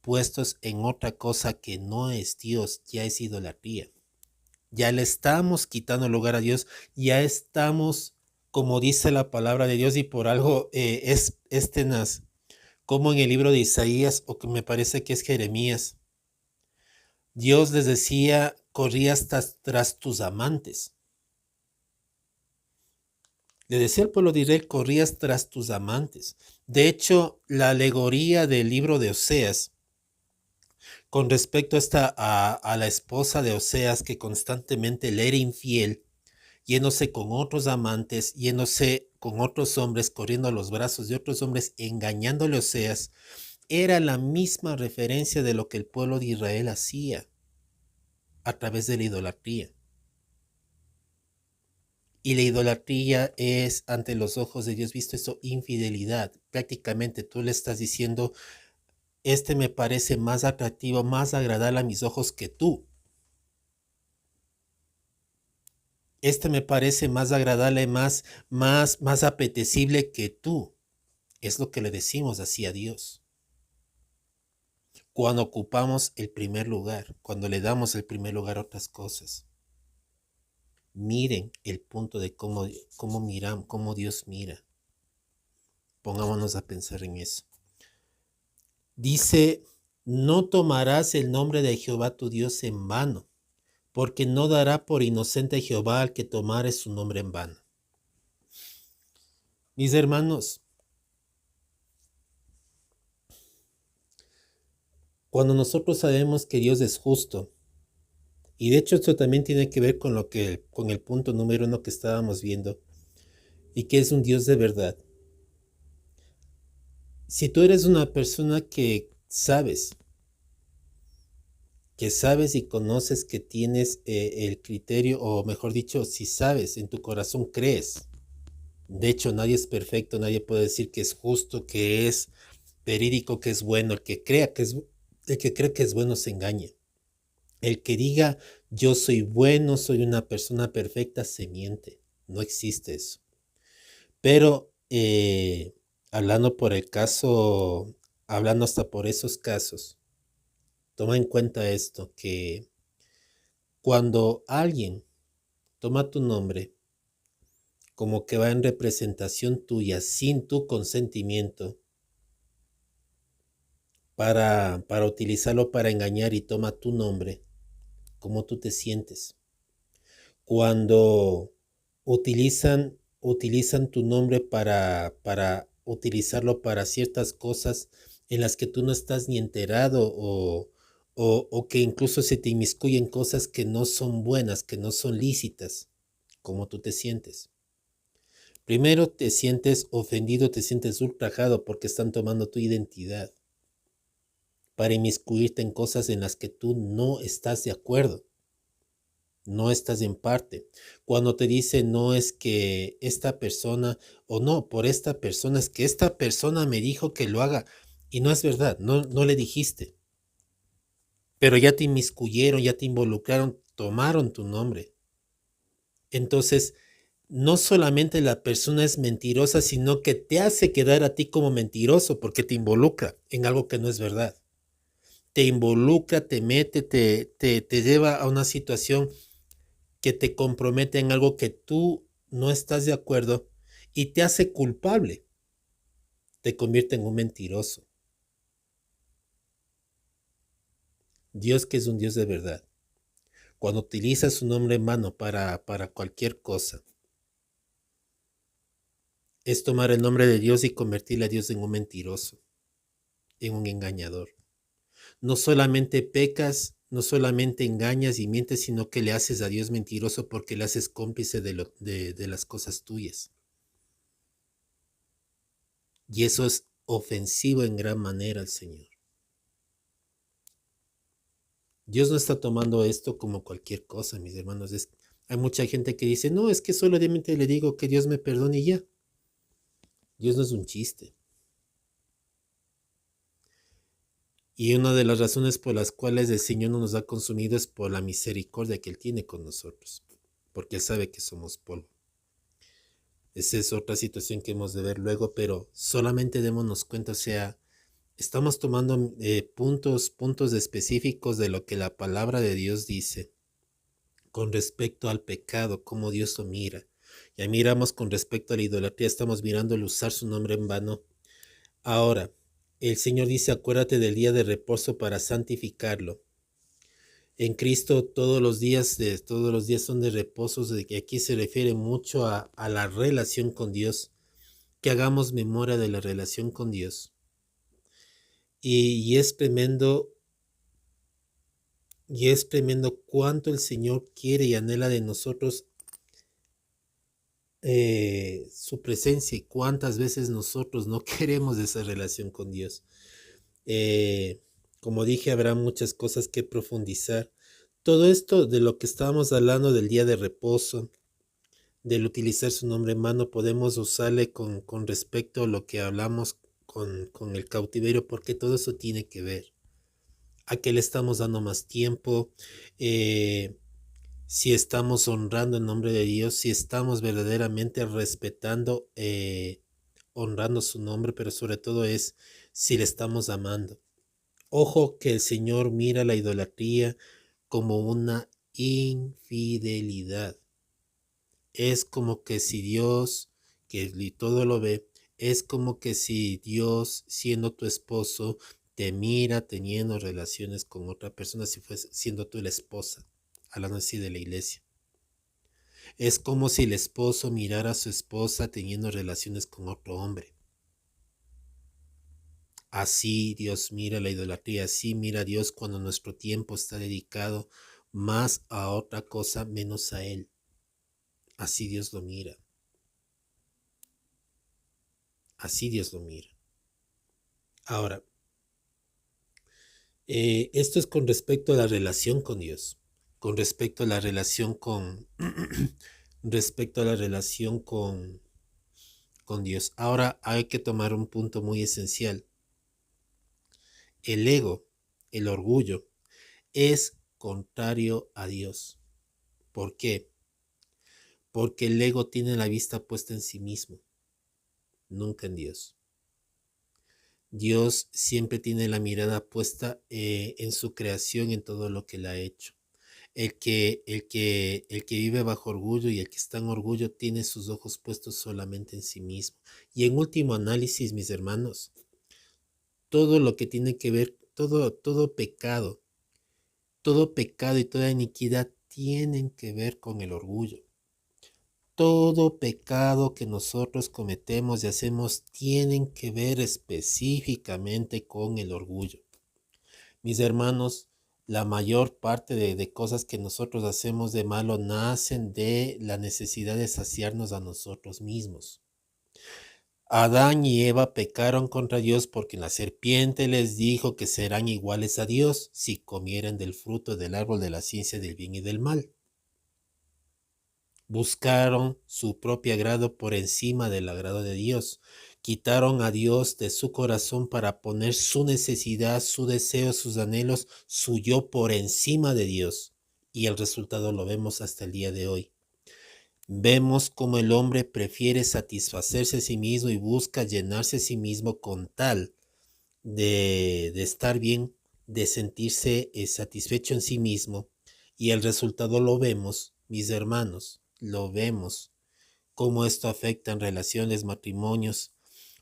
puestos en otra cosa que no es Dios, ya es idolatría. Ya le estamos quitando lugar a Dios, ya estamos, como dice la palabra de Dios, y por algo es tenaz, como en el libro de Isaías, o que me parece que es Jeremías, Dios les decía, corrías tras tus amantes. Le decía al pueblo de Israel, corrías tras tus amantes. De hecho, la alegoría del libro de Oseas, con respecto a la esposa de Oseas, que constantemente le era infiel, yéndose con otros amantes, yéndose con otros hombres, corriendo a los brazos de otros hombres, engañándole a Oseas, era la misma referencia de lo que el pueblo de Israel hacía a través de la idolatría. Y la idolatría es, ante los ojos de Dios visto eso, infidelidad. Prácticamente tú le estás diciendo, este me parece más atractivo, más agradable a mis ojos que tú. Este me parece más agradable, más apetecible que tú. Es lo que le decimos así a Dios. Cuando ocupamos el primer lugar, cuando le damos el primer lugar a otras cosas. Miren el punto de cómo Dios mira. Pongámonos a pensar en eso. Dice, no tomarás el nombre de Jehová tu Dios en vano, porque no dará por inocente a Jehová al que tomare su nombre en vano. Mis hermanos, cuando nosotros sabemos que Dios es justo, y de hecho esto también tiene que ver con el punto número 1 que estábamos viendo, y que es un Dios de verdad. Si tú eres una persona que sabes y conoces que tienes el criterio, o mejor dicho, si sabes, en tu corazón crees. De hecho, nadie es perfecto, nadie puede decir que es justo, que es verídico, que es bueno. El que cree que es bueno se engaña. El que diga yo soy bueno, soy una persona perfecta, se miente. No existe eso. Pero hablando hasta por esos casos, toma en cuenta esto, que cuando alguien toma tu nombre como que va en representación tuya, sin tu consentimiento, para utilizarlo para engañar y toma tu nombre, ¿cómo tú te sientes? Cuando utilizan tu nombre para utilizarlo para ciertas cosas en las que tú no estás ni enterado, o que incluso se te inmiscuyen cosas que no son buenas, que no son lícitas, ¿cómo tú te sientes? Primero te sientes ofendido, te sientes ultrajado porque están tomando tu identidad para inmiscuirte en cosas en las que tú no estás de acuerdo, no estás en parte. Cuando te dicen no es que esta persona, o no, por esta persona, es que esta persona me dijo que lo haga, y no es verdad, no le dijiste, pero ya te inmiscuyeron, ya te involucraron, tomaron tu nombre. Entonces, no solamente la persona es mentirosa, sino que te hace quedar a ti como mentiroso porque te involucra en algo que no es verdad. Te involucra, te mete, te lleva a una situación que te compromete en algo que tú no estás de acuerdo y te hace culpable. Te convierte en un mentiroso. Dios, que es un Dios de verdad, cuando utiliza su nombre en vano para cualquier cosa, es tomar el nombre de Dios y convertirle a Dios en un mentiroso, en un engañador. No solamente pecas, no solamente engañas y mientes, sino que le haces a Dios mentiroso porque le haces cómplice de las cosas tuyas. Y eso es ofensivo en gran manera al Señor. Dios no está tomando esto como cualquier cosa, mis hermanos. Hay mucha gente que dice, no, es que solamente le digo que Dios me perdone y ya. Dios no es un chiste. Y una de las razones por las cuales el Señor no nos ha consumido es por la misericordia que Él tiene con nosotros, porque Él sabe que somos polvo. Esa es otra situación que hemos de ver luego, pero solamente démonos cuenta, o sea, estamos tomando puntos específicos de lo que la palabra de Dios dice con respecto al pecado, cómo Dios lo mira. Ya miramos con respecto a la idolatría, estamos mirando el usar su nombre en vano. Ahora, el Señor dice, acuérdate del día de reposo para santificarlo. En Cristo todos los días son de reposo, de que aquí se refiere mucho a la relación con Dios, que hagamos memoria de la relación con Dios. Y es tremendo cuánto el Señor quiere y anhela de nosotros su presencia y cuántas veces nosotros no queremos esa relación con Dios. Eh, como dije, habrá muchas cosas que profundizar. Todo esto de lo que estábamos hablando del día de reposo, del utilizar su nombre en mano, podemos usarle con respecto a lo que hablamos con el cautiverio, porque todo eso tiene que ver. ¿A qué le estamos dando más tiempo? Si estamos honrando el nombre de Dios, si estamos verdaderamente respetando, honrando su nombre, pero sobre todo es si le estamos amando. Ojo que el Señor mira la idolatría como una infidelidad. Es como que si Dios, que todo lo ve, es como que si Dios, siendo tu esposo, te mira teniendo relaciones con otra persona, si fuese siendo tú la esposa, hablando así de la iglesia. Es como si el esposo mirara a su esposa teniendo relaciones con otro hombre. Así Dios mira la idolatría, así mira Dios cuando nuestro tiempo está dedicado más a otra cosa menos a Él. Así Dios lo mira. Así Dios lo mira. Ahora, esto es con respecto a la relación con Dios, con respecto a la relación respecto a la relación con Dios. Ahora hay que tomar un punto muy esencial. El ego, el orgullo, es contrario a Dios. ¿Por qué? Porque el ego tiene la vista puesta en sí mismo, nunca en Dios. Dios siempre tiene la mirada puesta en su creación, en todo lo que Él ha hecho. El que vive bajo orgullo y el que está en orgullo tiene sus ojos puestos solamente en sí mismo. Y en último análisis, mis hermanos, todo lo que tiene que ver, todo pecado y toda iniquidad tienen que ver con el orgullo. Todo pecado que nosotros cometemos y hacemos tienen que ver específicamente con el orgullo. Mis hermanos, la mayor parte de cosas que nosotros hacemos de malo nacen de la necesidad de saciarnos a nosotros mismos. Adán y Eva pecaron contra Dios porque la serpiente les dijo que serán iguales a Dios si comieran del fruto del árbol de la ciencia del bien y del mal. Buscaron su propio agrado por encima del agrado de Dios. Quitaron a Dios de su corazón para poner su necesidad, su deseo, sus anhelos, su yo por encima de Dios. Y el resultado lo vemos hasta el día de hoy. Vemos cómo el hombre prefiere satisfacerse a sí mismo y busca llenarse a sí mismo con tal de estar bien, de sentirse satisfecho en sí mismo. Y el resultado lo vemos, mis hermanos, lo vemos, cómo esto afecta en relaciones, matrimonios,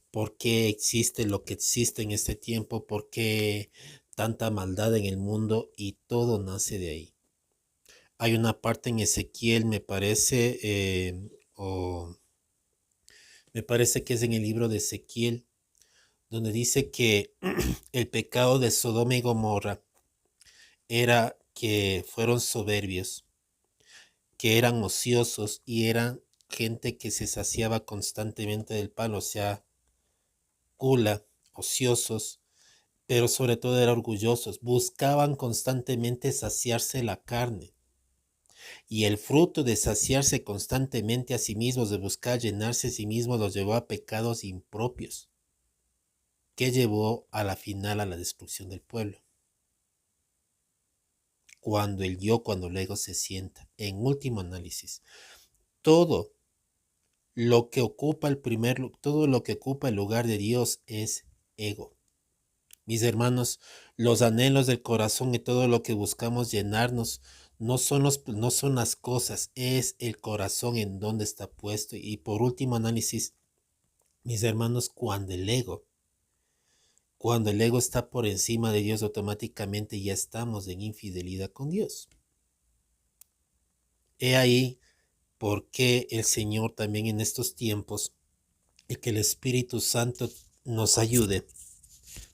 por qué existe lo que existe en este tiempo, por qué tanta maldad en el mundo, y todo nace de ahí. Hay una parte en Ezequiel, me parece, o me parece que es en el libro de Ezequiel, donde dice que el pecado de Sodoma y Gomorra era que fueron soberbios, que eran ociosos y eran gente que se saciaba constantemente del pan, o sea, gula, ociosos, pero sobre todo eran orgullosos, buscaban constantemente saciarse la carne. Y el fruto de saciarse constantemente a sí mismos, de buscar llenarse a sí mismos, los llevó a pecados impropios, que llevó a la final a la destrucción del pueblo. Cuando el ego se sienta, en último análisis, todo todo lo que ocupa el lugar de Dios es ego. Mis hermanos, los anhelos del corazón y todo lo que buscamos llenarnos no son las cosas, es el corazón en donde está puesto. Y por último análisis, mis hermanos, cuando el ego está por encima de Dios, automáticamente ya estamos en infidelidad con Dios. He ahí por qué el Señor también en estos tiempos, y que el Espíritu Santo nos ayude,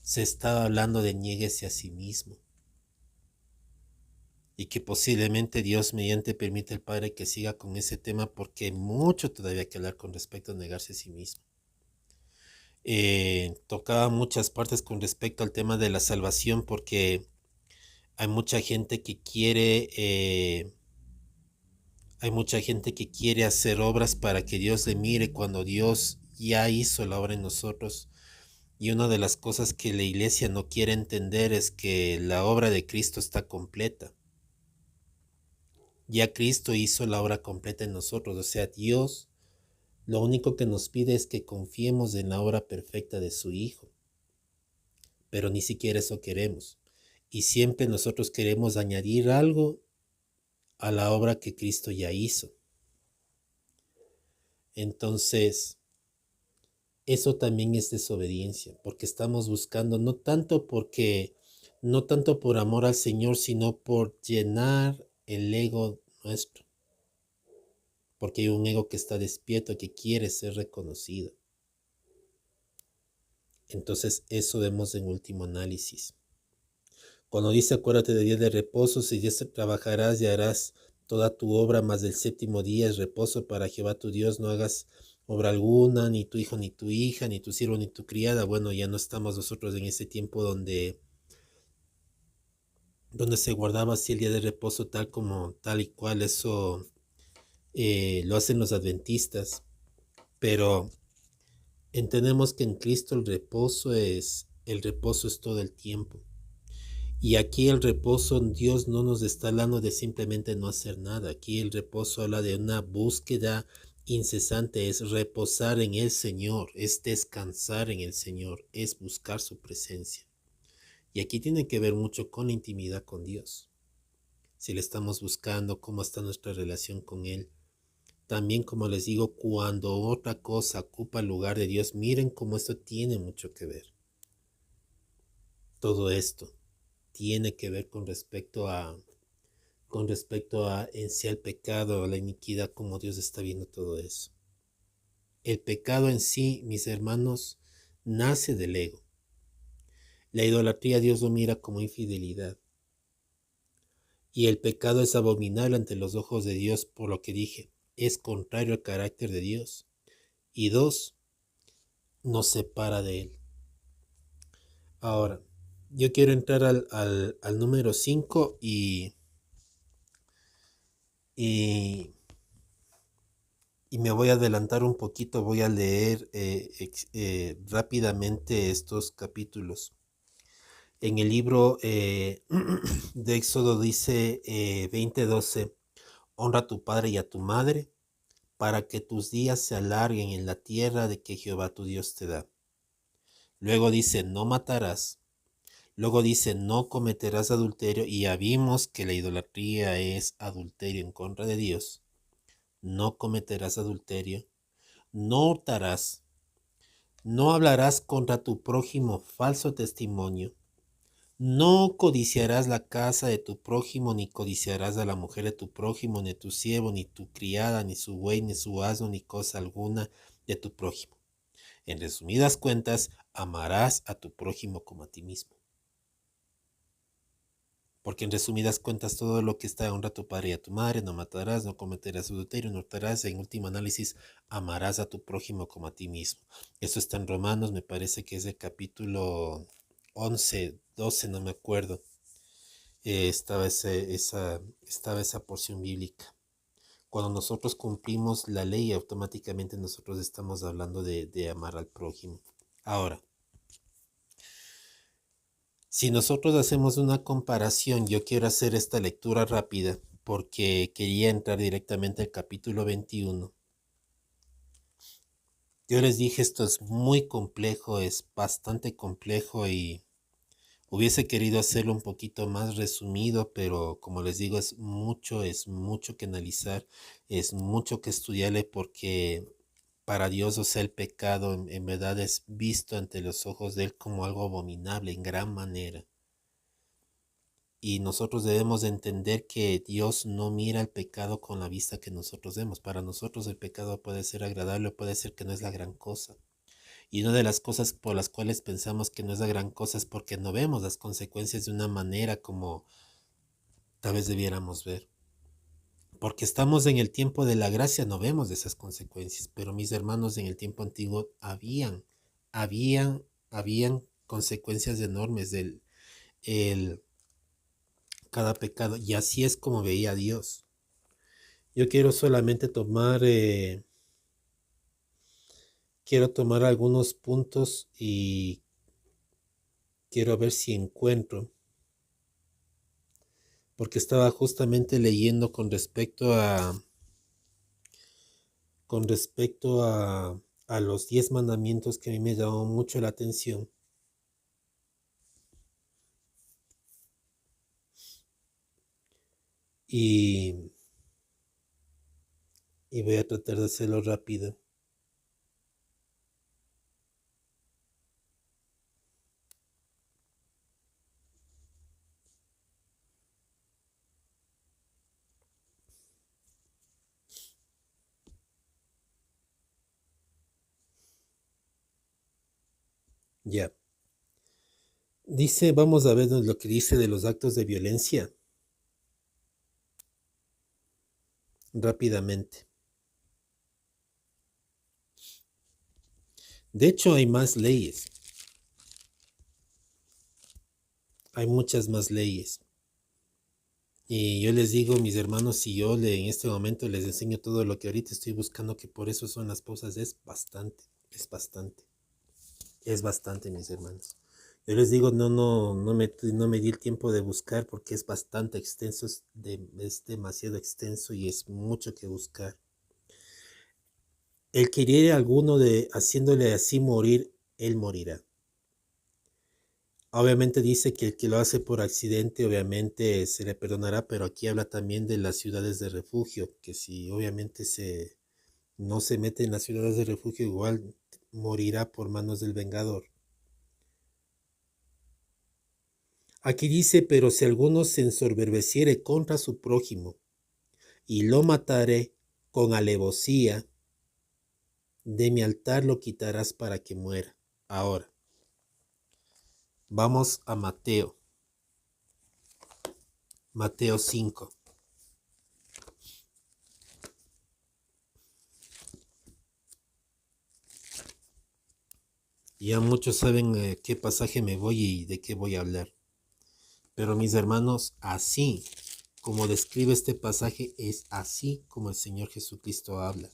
se está hablando de niéguese a sí mismo. Y que posiblemente Dios mediante permite al Padre que siga con ese tema, porque hay mucho todavía que hablar con respecto a negarse a sí mismo. Tocaba muchas partes con respecto al tema de la salvación, porque hay mucha gente que quiere hacer obras para que Dios le mire cuando Dios ya hizo la obra en nosotros. Y una de las cosas que la iglesia no quiere entender es que la obra de Cristo está completa. Ya Cristo hizo la obra completa en nosotros. O sea, Dios lo único que nos pide es que confiemos en la obra perfecta de su Hijo. Pero ni siquiera eso queremos. Y siempre nosotros queremos añadir algo a la obra que Cristo ya hizo. Entonces, eso también es desobediencia, porque estamos buscando no tanto por amor al Señor, sino por llenar el ego nuestro. Porque hay un ego que está despierto, que quiere ser reconocido. Entonces, eso vemos en último análisis. Cuando dice, acuérdate del día de reposo, 6 días trabajarás y harás toda tu obra, mas del séptimo día es reposo para Jehová tu Dios, no hagas obra alguna, ni tu hijo, ni tu hija, ni tu siervo, ni tu criada. Bueno, ya no estamos nosotros en ese tiempo donde se guardaba así el día de reposo tal y cual, eso lo hacen los adventistas, pero entendemos que en Cristo el reposo es todo el tiempo. Y aquí el reposo, Dios no nos está hablando de simplemente no hacer nada. Aquí el reposo habla de una búsqueda incesante, es reposar en el Señor, es descansar en el Señor, es buscar su presencia. Y aquí tiene que ver mucho con la intimidad con Dios. Si le estamos buscando, cómo está nuestra relación con Él. También, como les digo, cuando otra cosa ocupa el lugar de Dios, miren cómo esto tiene mucho que ver. Todo esto tiene que ver con respecto a en sí al pecado, a la iniquidad, como Dios está viendo todo eso. El pecado en sí, mis hermanos, nace del ego. La idolatría Dios lo mira como infidelidad. Y el pecado es abominable ante los ojos de Dios, por lo que dije, es contrario al carácter de Dios. Y 2, nos separa de Él. Ahora, yo quiero entrar al número 5 y me voy a adelantar un poquito, voy a leer rápidamente estos capítulos. En el libro de Éxodo dice 20:12, honra a tu padre y a tu madre, para que tus días se alarguen en la tierra de que Jehová tu Dios te da. Luego dice, no matarás. Luego dice, no cometerás adulterio, y ya vimos que la idolatría es adulterio en contra de Dios. No cometerás adulterio. No hurtarás. No hablarás contra tu prójimo falso testimonio. No codiciarás la casa de tu prójimo, ni codiciarás a la mujer de tu prójimo, ni tu siervo, ni tu criada, ni su buey, ni su asno, ni cosa alguna de tu prójimo. En resumidas cuentas, amarás a tu prójimo como a ti mismo. Porque en resumidas cuentas todo lo que está, honra a tu padre y a tu madre, no matarás, no cometerás adulterio, no hurtarás, en último análisis, amarás a tu prójimo como a ti mismo. Eso está en Romanos, me parece que es el capítulo 11, 12, no me acuerdo. Estaba esa porción bíblica. Cuando nosotros cumplimos la ley, automáticamente nosotros estamos hablando de amar al prójimo. Ahora, si nosotros hacemos una comparación, yo quiero hacer esta lectura rápida porque quería entrar directamente al capítulo 21. Yo les dije, esto es muy complejo, es bastante complejo y hubiese querido hacerlo un poquito más resumido, pero como les digo, es mucho que analizar, es mucho que estudiarle porque para Dios, o sea, el pecado en verdad es visto ante los ojos de Él como algo abominable en gran manera. Y nosotros debemos de entender que Dios no mira el pecado con la vista que nosotros vemos. Para nosotros el pecado puede ser agradable, puede ser que no es la gran cosa. Y una de las cosas por las cuales pensamos que no es la gran cosa es porque no vemos las consecuencias de una manera como tal vez debiéramos ver. Porque estamos en el tiempo de la gracia, no vemos esas consecuencias. Pero mis hermanos, en el tiempo antiguo habían, habían consecuencias enormes del el, cada pecado. Y así es como veía Dios. Yo quiero solamente quiero tomar algunos puntos y quiero ver si encuentro, porque estaba justamente leyendo con respecto a los 10 mandamientos que a mí me llamó mucho la atención. Y, y voy a tratar de hacerlo rápido. Ya. Dice, vamos a ver lo que dice de los actos de violencia rápidamente. De hecho, hay más leyes. Hay muchas más leyes. Y yo les digo, mis hermanos, si en este momento les enseño todo lo que ahorita estoy buscando, que por eso son las pausas, es bastante, es bastante, mis hermanos. Yo les digo, no me di el tiempo de buscar porque es bastante extenso, es demasiado extenso y es mucho que buscar. El que hiriere a alguno haciéndole así morir, él morirá. Obviamente dice que el que lo hace por accidente, obviamente se le perdonará, pero aquí habla también de las ciudades de refugio, que si obviamente no se mete en las ciudades de refugio, igual morirá por manos del vengador. Aquí dice, pero si alguno se ensoberbeciere contra su prójimo y lo matare con alevosía, de mi altar lo quitarás para que muera. Ahora, vamos a Mateo 5. Ya muchos saben qué pasaje me voy y de qué voy a hablar. Pero mis hermanos, así como describe este pasaje, es así como el Señor Jesucristo habla.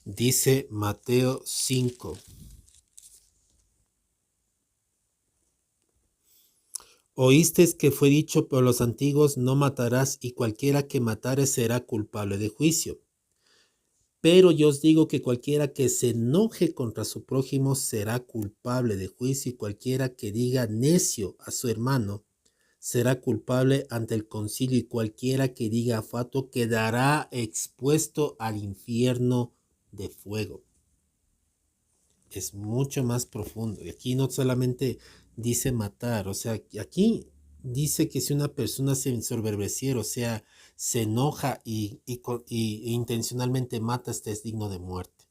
Dice Mateo 5. Oísteis que fue dicho por los antiguos, no matarás, y cualquiera que matare será culpable de juicio. Pero yo os digo que cualquiera que se enoje contra su prójimo será culpable de juicio, y cualquiera que diga necio a su hermano será culpable ante el concilio, y cualquiera que diga fatuo quedará expuesto al infierno de fuego. Es mucho más profundo. Y aquí no solamente dice matar, o sea, aquí dice que si una persona se ensoberbeciera, o sea, se enoja y intencionalmente mata, este es digno de muerte.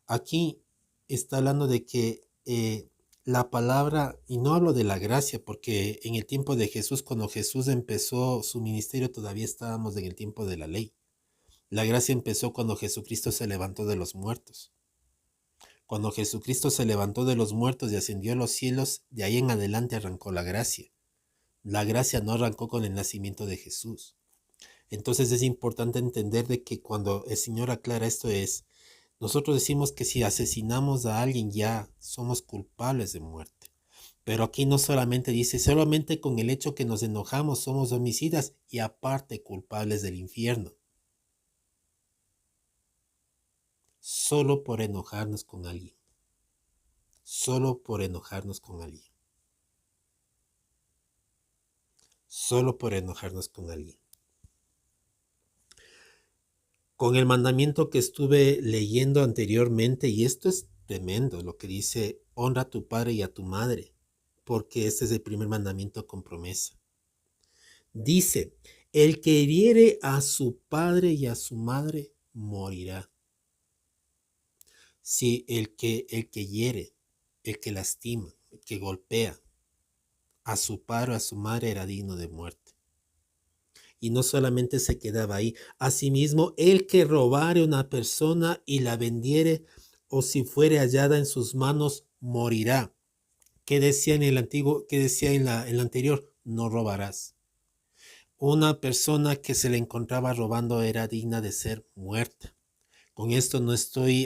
Aquí está hablando de que la palabra, y no hablo de la gracia, porque en el tiempo de Jesús, cuando Jesús empezó su ministerio, todavía estábamos en el tiempo de la ley. La gracia empezó cuando Jesucristo se levantó de los muertos. Cuando Jesucristo se levantó de los muertos y ascendió a los cielos, de ahí en adelante arrancó la gracia. La gracia no arrancó con el nacimiento de Jesús. Entonces es importante entender de que cuando el Señor aclara esto nosotros decimos que si asesinamos a alguien ya somos culpables de muerte. Pero aquí no solamente dice, solamente con el hecho que nos enojamos somos homicidas y aparte culpables del infierno. Solo por enojarnos con alguien. Solo por enojarnos con alguien. Solo por enojarnos con alguien. Con el mandamiento que estuve leyendo anteriormente, y esto es tremendo, lo que dice, honra a tu padre y a tu madre, porque este es el primer mandamiento con promesa. Dice, el que hiriere a su padre y a su madre morirá. Si el que hiere, el que lastima, el que golpea a su padre o a su madre era digno de muerte. Y no solamente se quedaba ahí, asimismo el que robare una persona y la vendiere o si fuere hallada en sus manos morirá. ¿Qué decía en el antiguo? ¿Qué decía en la anterior? No robarás. Una persona que se le encontraba robando era digna de ser muerta. Con esto no estoy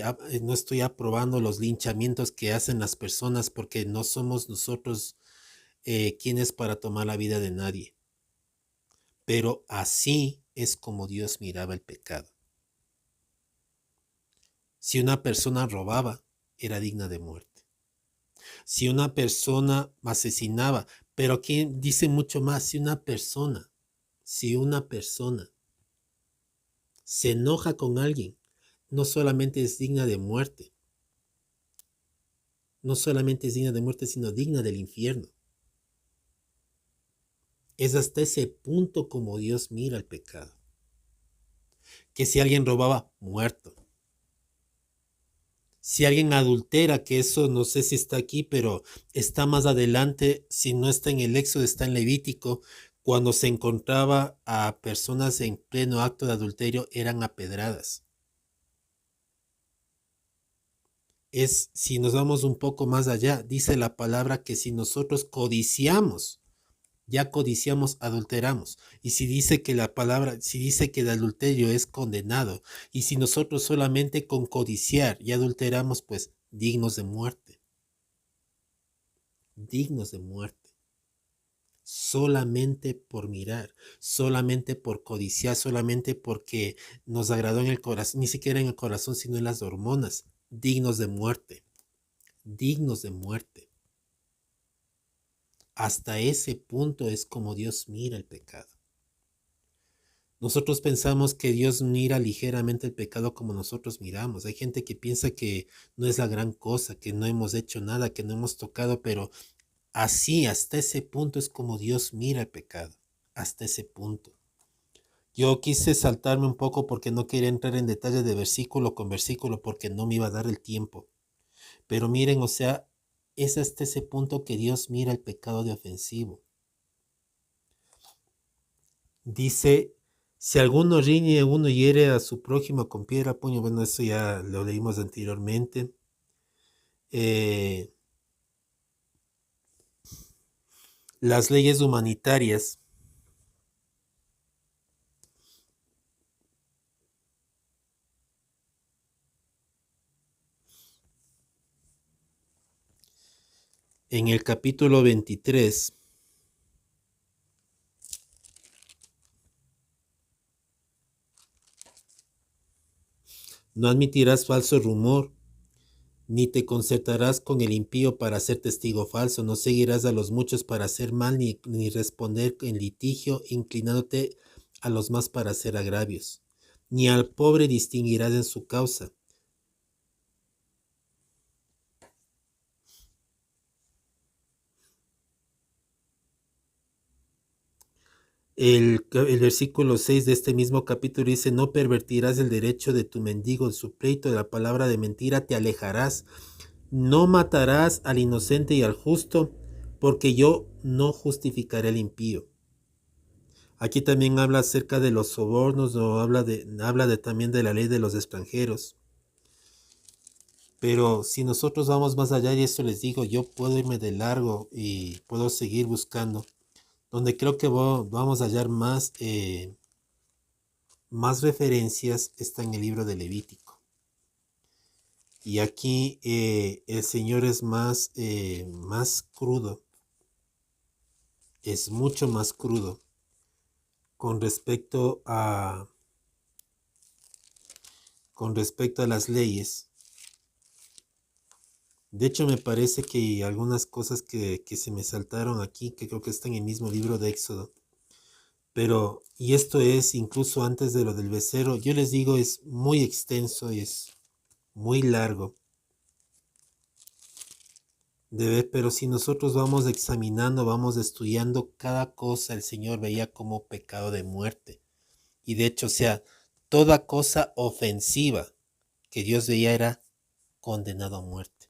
aprobando los linchamientos que hacen las personas porque no somos nosotros quienes para tomar la vida de nadie. Pero así es como Dios miraba el pecado. Si una persona robaba, era digna de muerte. Si una persona asesinaba, pero aquí dice mucho más, si una persona se enoja con alguien, no solamente es digna de muerte, sino digna del infierno. Es hasta ese punto como Dios mira el pecado. Que si alguien robaba, muerto. Si alguien adultera, que eso no sé si está aquí, pero está más adelante, si no está en el Éxodo, está en Levítico, cuando se encontraba a personas en pleno acto de adulterio, eran apedradas. Si nos vamos un poco más allá, dice la palabra que si nosotros codiciamos, ya codiciamos, adulteramos. Y si dice que si dice que el adulterio es condenado, y si nosotros solamente con codiciar y adulteramos, pues dignos de muerte. Dignos de muerte. Solamente por mirar, solamente por codiciar, solamente porque nos agradó en el corazón, ni siquiera en el corazón, sino en las hormonas. Dignos de muerte. Dignos de muerte. Hasta ese punto es como Dios mira el pecado. Nosotros pensamos que Dios mira ligeramente el pecado como nosotros miramos. Hay gente que piensa que no es la gran cosa, que no hemos hecho nada, que no hemos tocado, pero así, hasta ese punto es como Dios mira el pecado. Hasta ese punto. Yo quise saltarme un poco porque no quería entrar en detalle de versículo con versículo porque no me iba a dar el tiempo. Pero miren, o sea, es hasta ese punto que Dios mira el pecado de ofensivo. Dice, si alguno riñe, uno hiere a su prójimo con piedra, puño, bueno, eso ya lo leímos anteriormente. Las leyes humanitarias. En el capítulo 23, no admitirás falso rumor, ni te concertarás con el impío para ser testigo falso, no seguirás a los muchos para hacer mal, ni responder en litigio, inclinándote a los más para hacer agravios, ni al pobre distinguirás en su causa. El versículo 6 de este mismo capítulo dice, no pervertirás el derecho de tu mendigo, en su pleito de la palabra de mentira te alejarás, no matarás al inocente y al justo, porque yo no justificaré al impío. Aquí también habla acerca de los sobornos, o habla también de la ley de los extranjeros. Pero si nosotros vamos más allá, y esto les digo, yo puedo irme de largo y puedo seguir buscando, donde creo que vamos a hallar más referencias está en el libro de Levítico. Y aquí el Señor es más crudo es mucho más crudo con respecto a, las leyes. De hecho, me parece que hay algunas cosas que se me saltaron aquí, que creo que están en el mismo libro de Éxodo. Pero, y esto es incluso antes de lo del becerro, yo les digo, es muy extenso y es muy largo de ver, pero si nosotros vamos examinando, vamos estudiando cada cosa, el Señor veía como pecado de muerte. Y de hecho, o sea, toda cosa ofensiva que Dios veía era condenado a muerte.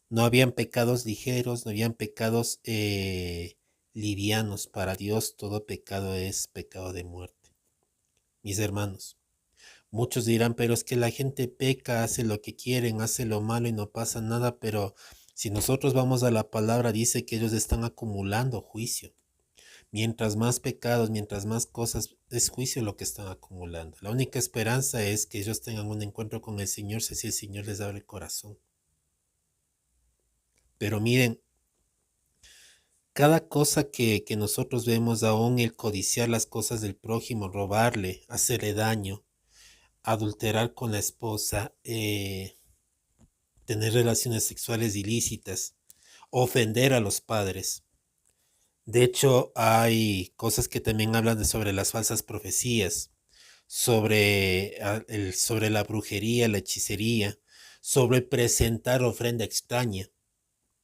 No habían pecados ligeros, no habían pecados livianos. Para Dios todo pecado es pecado de muerte. Mis hermanos, muchos dirán, pero es que la gente peca, hace lo que quieren, hace lo malo y no pasa nada, pero si nosotros vamos a la palabra, dice que ellos están acumulando juicio. Mientras más pecados, mientras más cosas, es juicio lo que están acumulando. La única esperanza es que ellos tengan un encuentro con el Señor, si el Señor les abre el corazón. Pero miren, cada cosa que nosotros vemos, aún el codiciar las cosas del prójimo, robarle, hacerle daño, adulterar con la esposa, tener relaciones sexuales ilícitas, ofender a los padres. De hecho, hay cosas que también hablan sobre las falsas profecías, sobre la brujería, la hechicería, sobre presentar ofrenda extraña.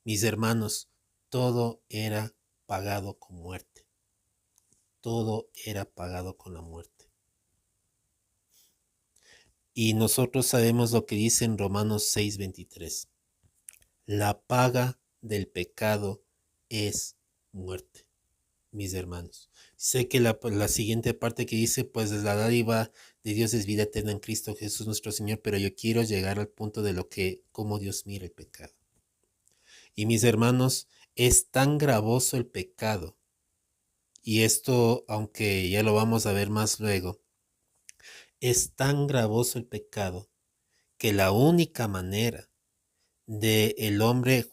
Mis hermanos, todo era pagado con muerte. Todo era pagado con la muerte. Y nosotros sabemos lo que dice en Romanos 6:23. La paga del pecado es muerte, mis hermanos. Sé que la siguiente parte que dice, pues la dádiva de Dios es vida eterna en Cristo Jesús nuestro Señor, pero yo quiero llegar al punto de cómo Dios mira el pecado. Y mis hermanos, es tan gravoso el pecado, y esto, aunque ya lo vamos a ver más luego, es tan gravoso el pecado que la única manera del hombre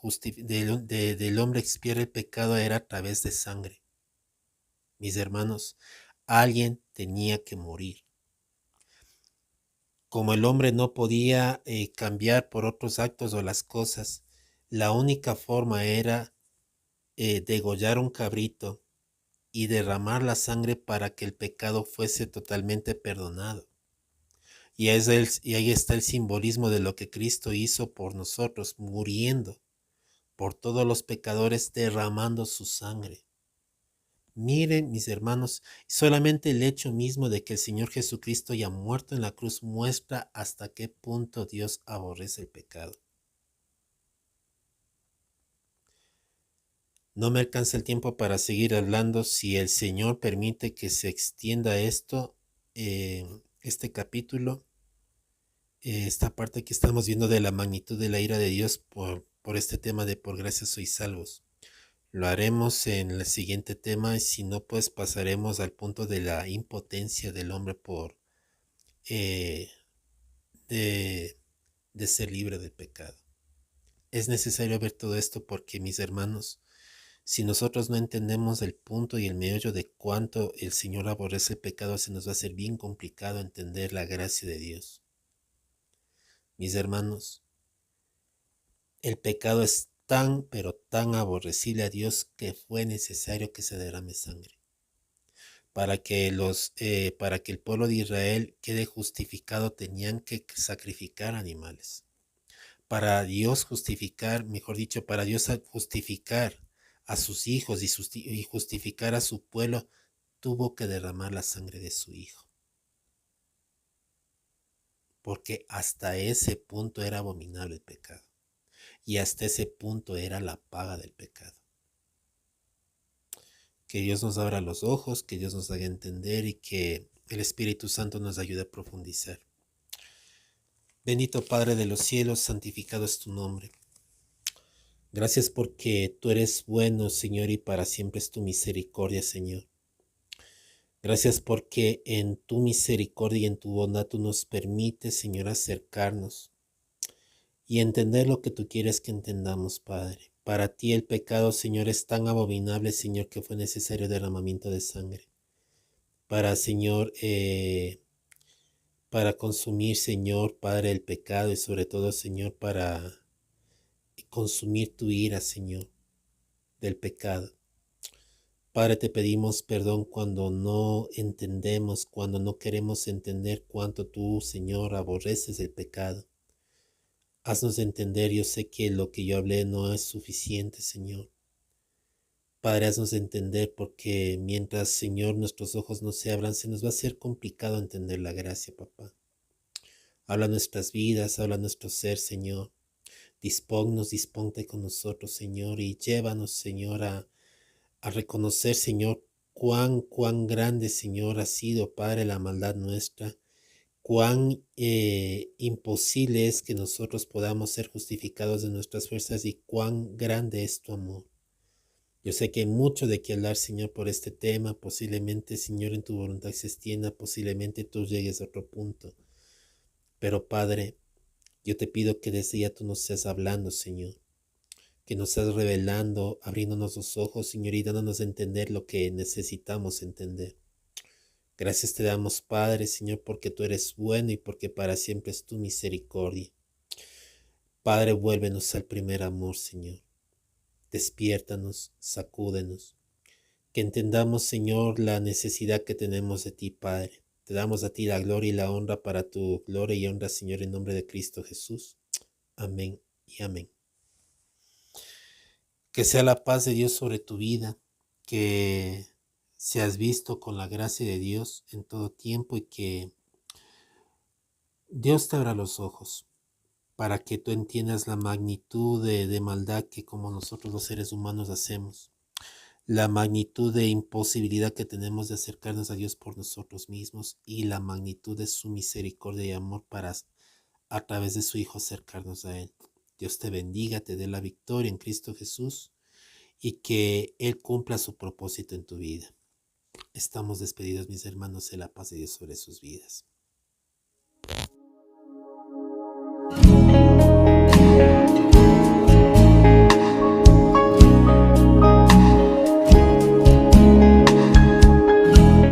expiar el pecado era a través de sangre. Mis hermanos, alguien tenía que morir. Como el hombre no podía cambiar por otros actos o las cosas, la única forma era degollar un cabrito y derramar la sangre para que el pecado fuese totalmente perdonado. Y ahí está el simbolismo de lo que Cristo hizo por nosotros, muriendo por todos los pecadores, derramando su sangre. Miren, mis hermanos, solamente el hecho mismo de que el Señor Jesucristo haya muerto en la cruz muestra hasta qué punto Dios aborrece el pecado. No me alcanza el tiempo para seguir hablando. Si el Señor permite que se extienda este capítulo, esta parte que estamos viendo de la magnitud de la ira de Dios por este tema de por gracia sois salvos. Lo haremos en el siguiente tema y si no, pues pasaremos al punto de la impotencia del hombre eh, de ser libre del pecado. Es necesario ver todo esto porque, mis hermanos, si nosotros no entendemos el punto y el meollo de cuánto el Señor aborrece el pecado, se nos va a hacer bien complicado entender la gracia de Dios. Mis hermanos, el pecado es tan, pero tan aborrecible a Dios que fue necesario que se derrame sangre. Para que el pueblo de Israel quede justificado, tenían que sacrificar animales. Para Dios justificar, mejor dicho, para Dios justificar a sus hijos y justificar a su pueblo, tuvo que derramar la sangre de su hijo. Porque hasta ese punto era abominable el pecado. Y hasta ese punto era la paga del pecado. Que Dios nos abra los ojos, que Dios nos haga entender y que el Espíritu Santo nos ayude a profundizar. Bendito Padre de los cielos, santificado es tu nombre. Gracias porque tú eres bueno, Señor, y para siempre es tu misericordia, Señor. Gracias porque en tu misericordia y en tu bondad tú nos permites, Señor, acercarnos y entender lo que tú quieres que entendamos, Padre. Para ti el pecado, Señor, es tan abominable, Señor, que fue necesario derramamiento de sangre. Para, Señor, para consumir, Señor, Padre, el pecado y sobre todo, Señor, para consumir tu ira, Señor, del pecado. Padre, te pedimos perdón cuando no entendemos, cuando no queremos entender cuánto tú, Señor, aborreces el pecado. Haznos entender, yo sé que lo que yo hablé no es suficiente, Señor. Padre, haznos entender porque mientras, Señor, nuestros ojos no se abran, se nos va a hacer complicado entender la gracia, papá. Habla nuestras vidas, habla nuestro ser, Señor. Disponte con nosotros, Señor, y llévanos, Señor, a reconocer, Señor, cuán grande, Señor, ha sido, Padre, la maldad nuestra, cuán imposible es que nosotros podamos ser justificados de nuestras fuerzas y cuán grande es tu amor. Yo sé que hay mucho de qué hablar, Señor, por este tema. Posiblemente, Señor, en tu voluntad se extienda, posiblemente tú llegues a otro punto. Pero, Padre, yo te pido que desde ya tú nos estés hablando, Señor. Que nos estás revelando, abriéndonos los ojos, Señor, y dándonos a entender lo que necesitamos entender. Gracias te damos, Padre, Señor, porque tú eres bueno y porque para siempre es tu misericordia. Padre, vuélvenos al primer amor, Señor. Despiértanos, sacúdenos. Que entendamos, Señor, la necesidad que tenemos de ti, Padre. Te damos a ti la gloria y la honra para tu gloria y honra, Señor, en nombre de Cristo Jesús. Amén y amén. Que sea la paz de Dios sobre tu vida, que seas visto con la gracia de Dios en todo tiempo y que Dios te abra los ojos para que tú entiendas la magnitud de maldad que como nosotros los seres humanos hacemos, la magnitud de imposibilidad que tenemos de acercarnos a Dios por nosotros mismos y la magnitud de su misericordia y amor para a través de su Hijo acercarnos a Él. Dios te bendiga, te dé la victoria en Cristo Jesús y que Él cumpla su propósito en tu vida. Estamos despedidos, mis hermanos, de la paz de Dios sobre sus vidas.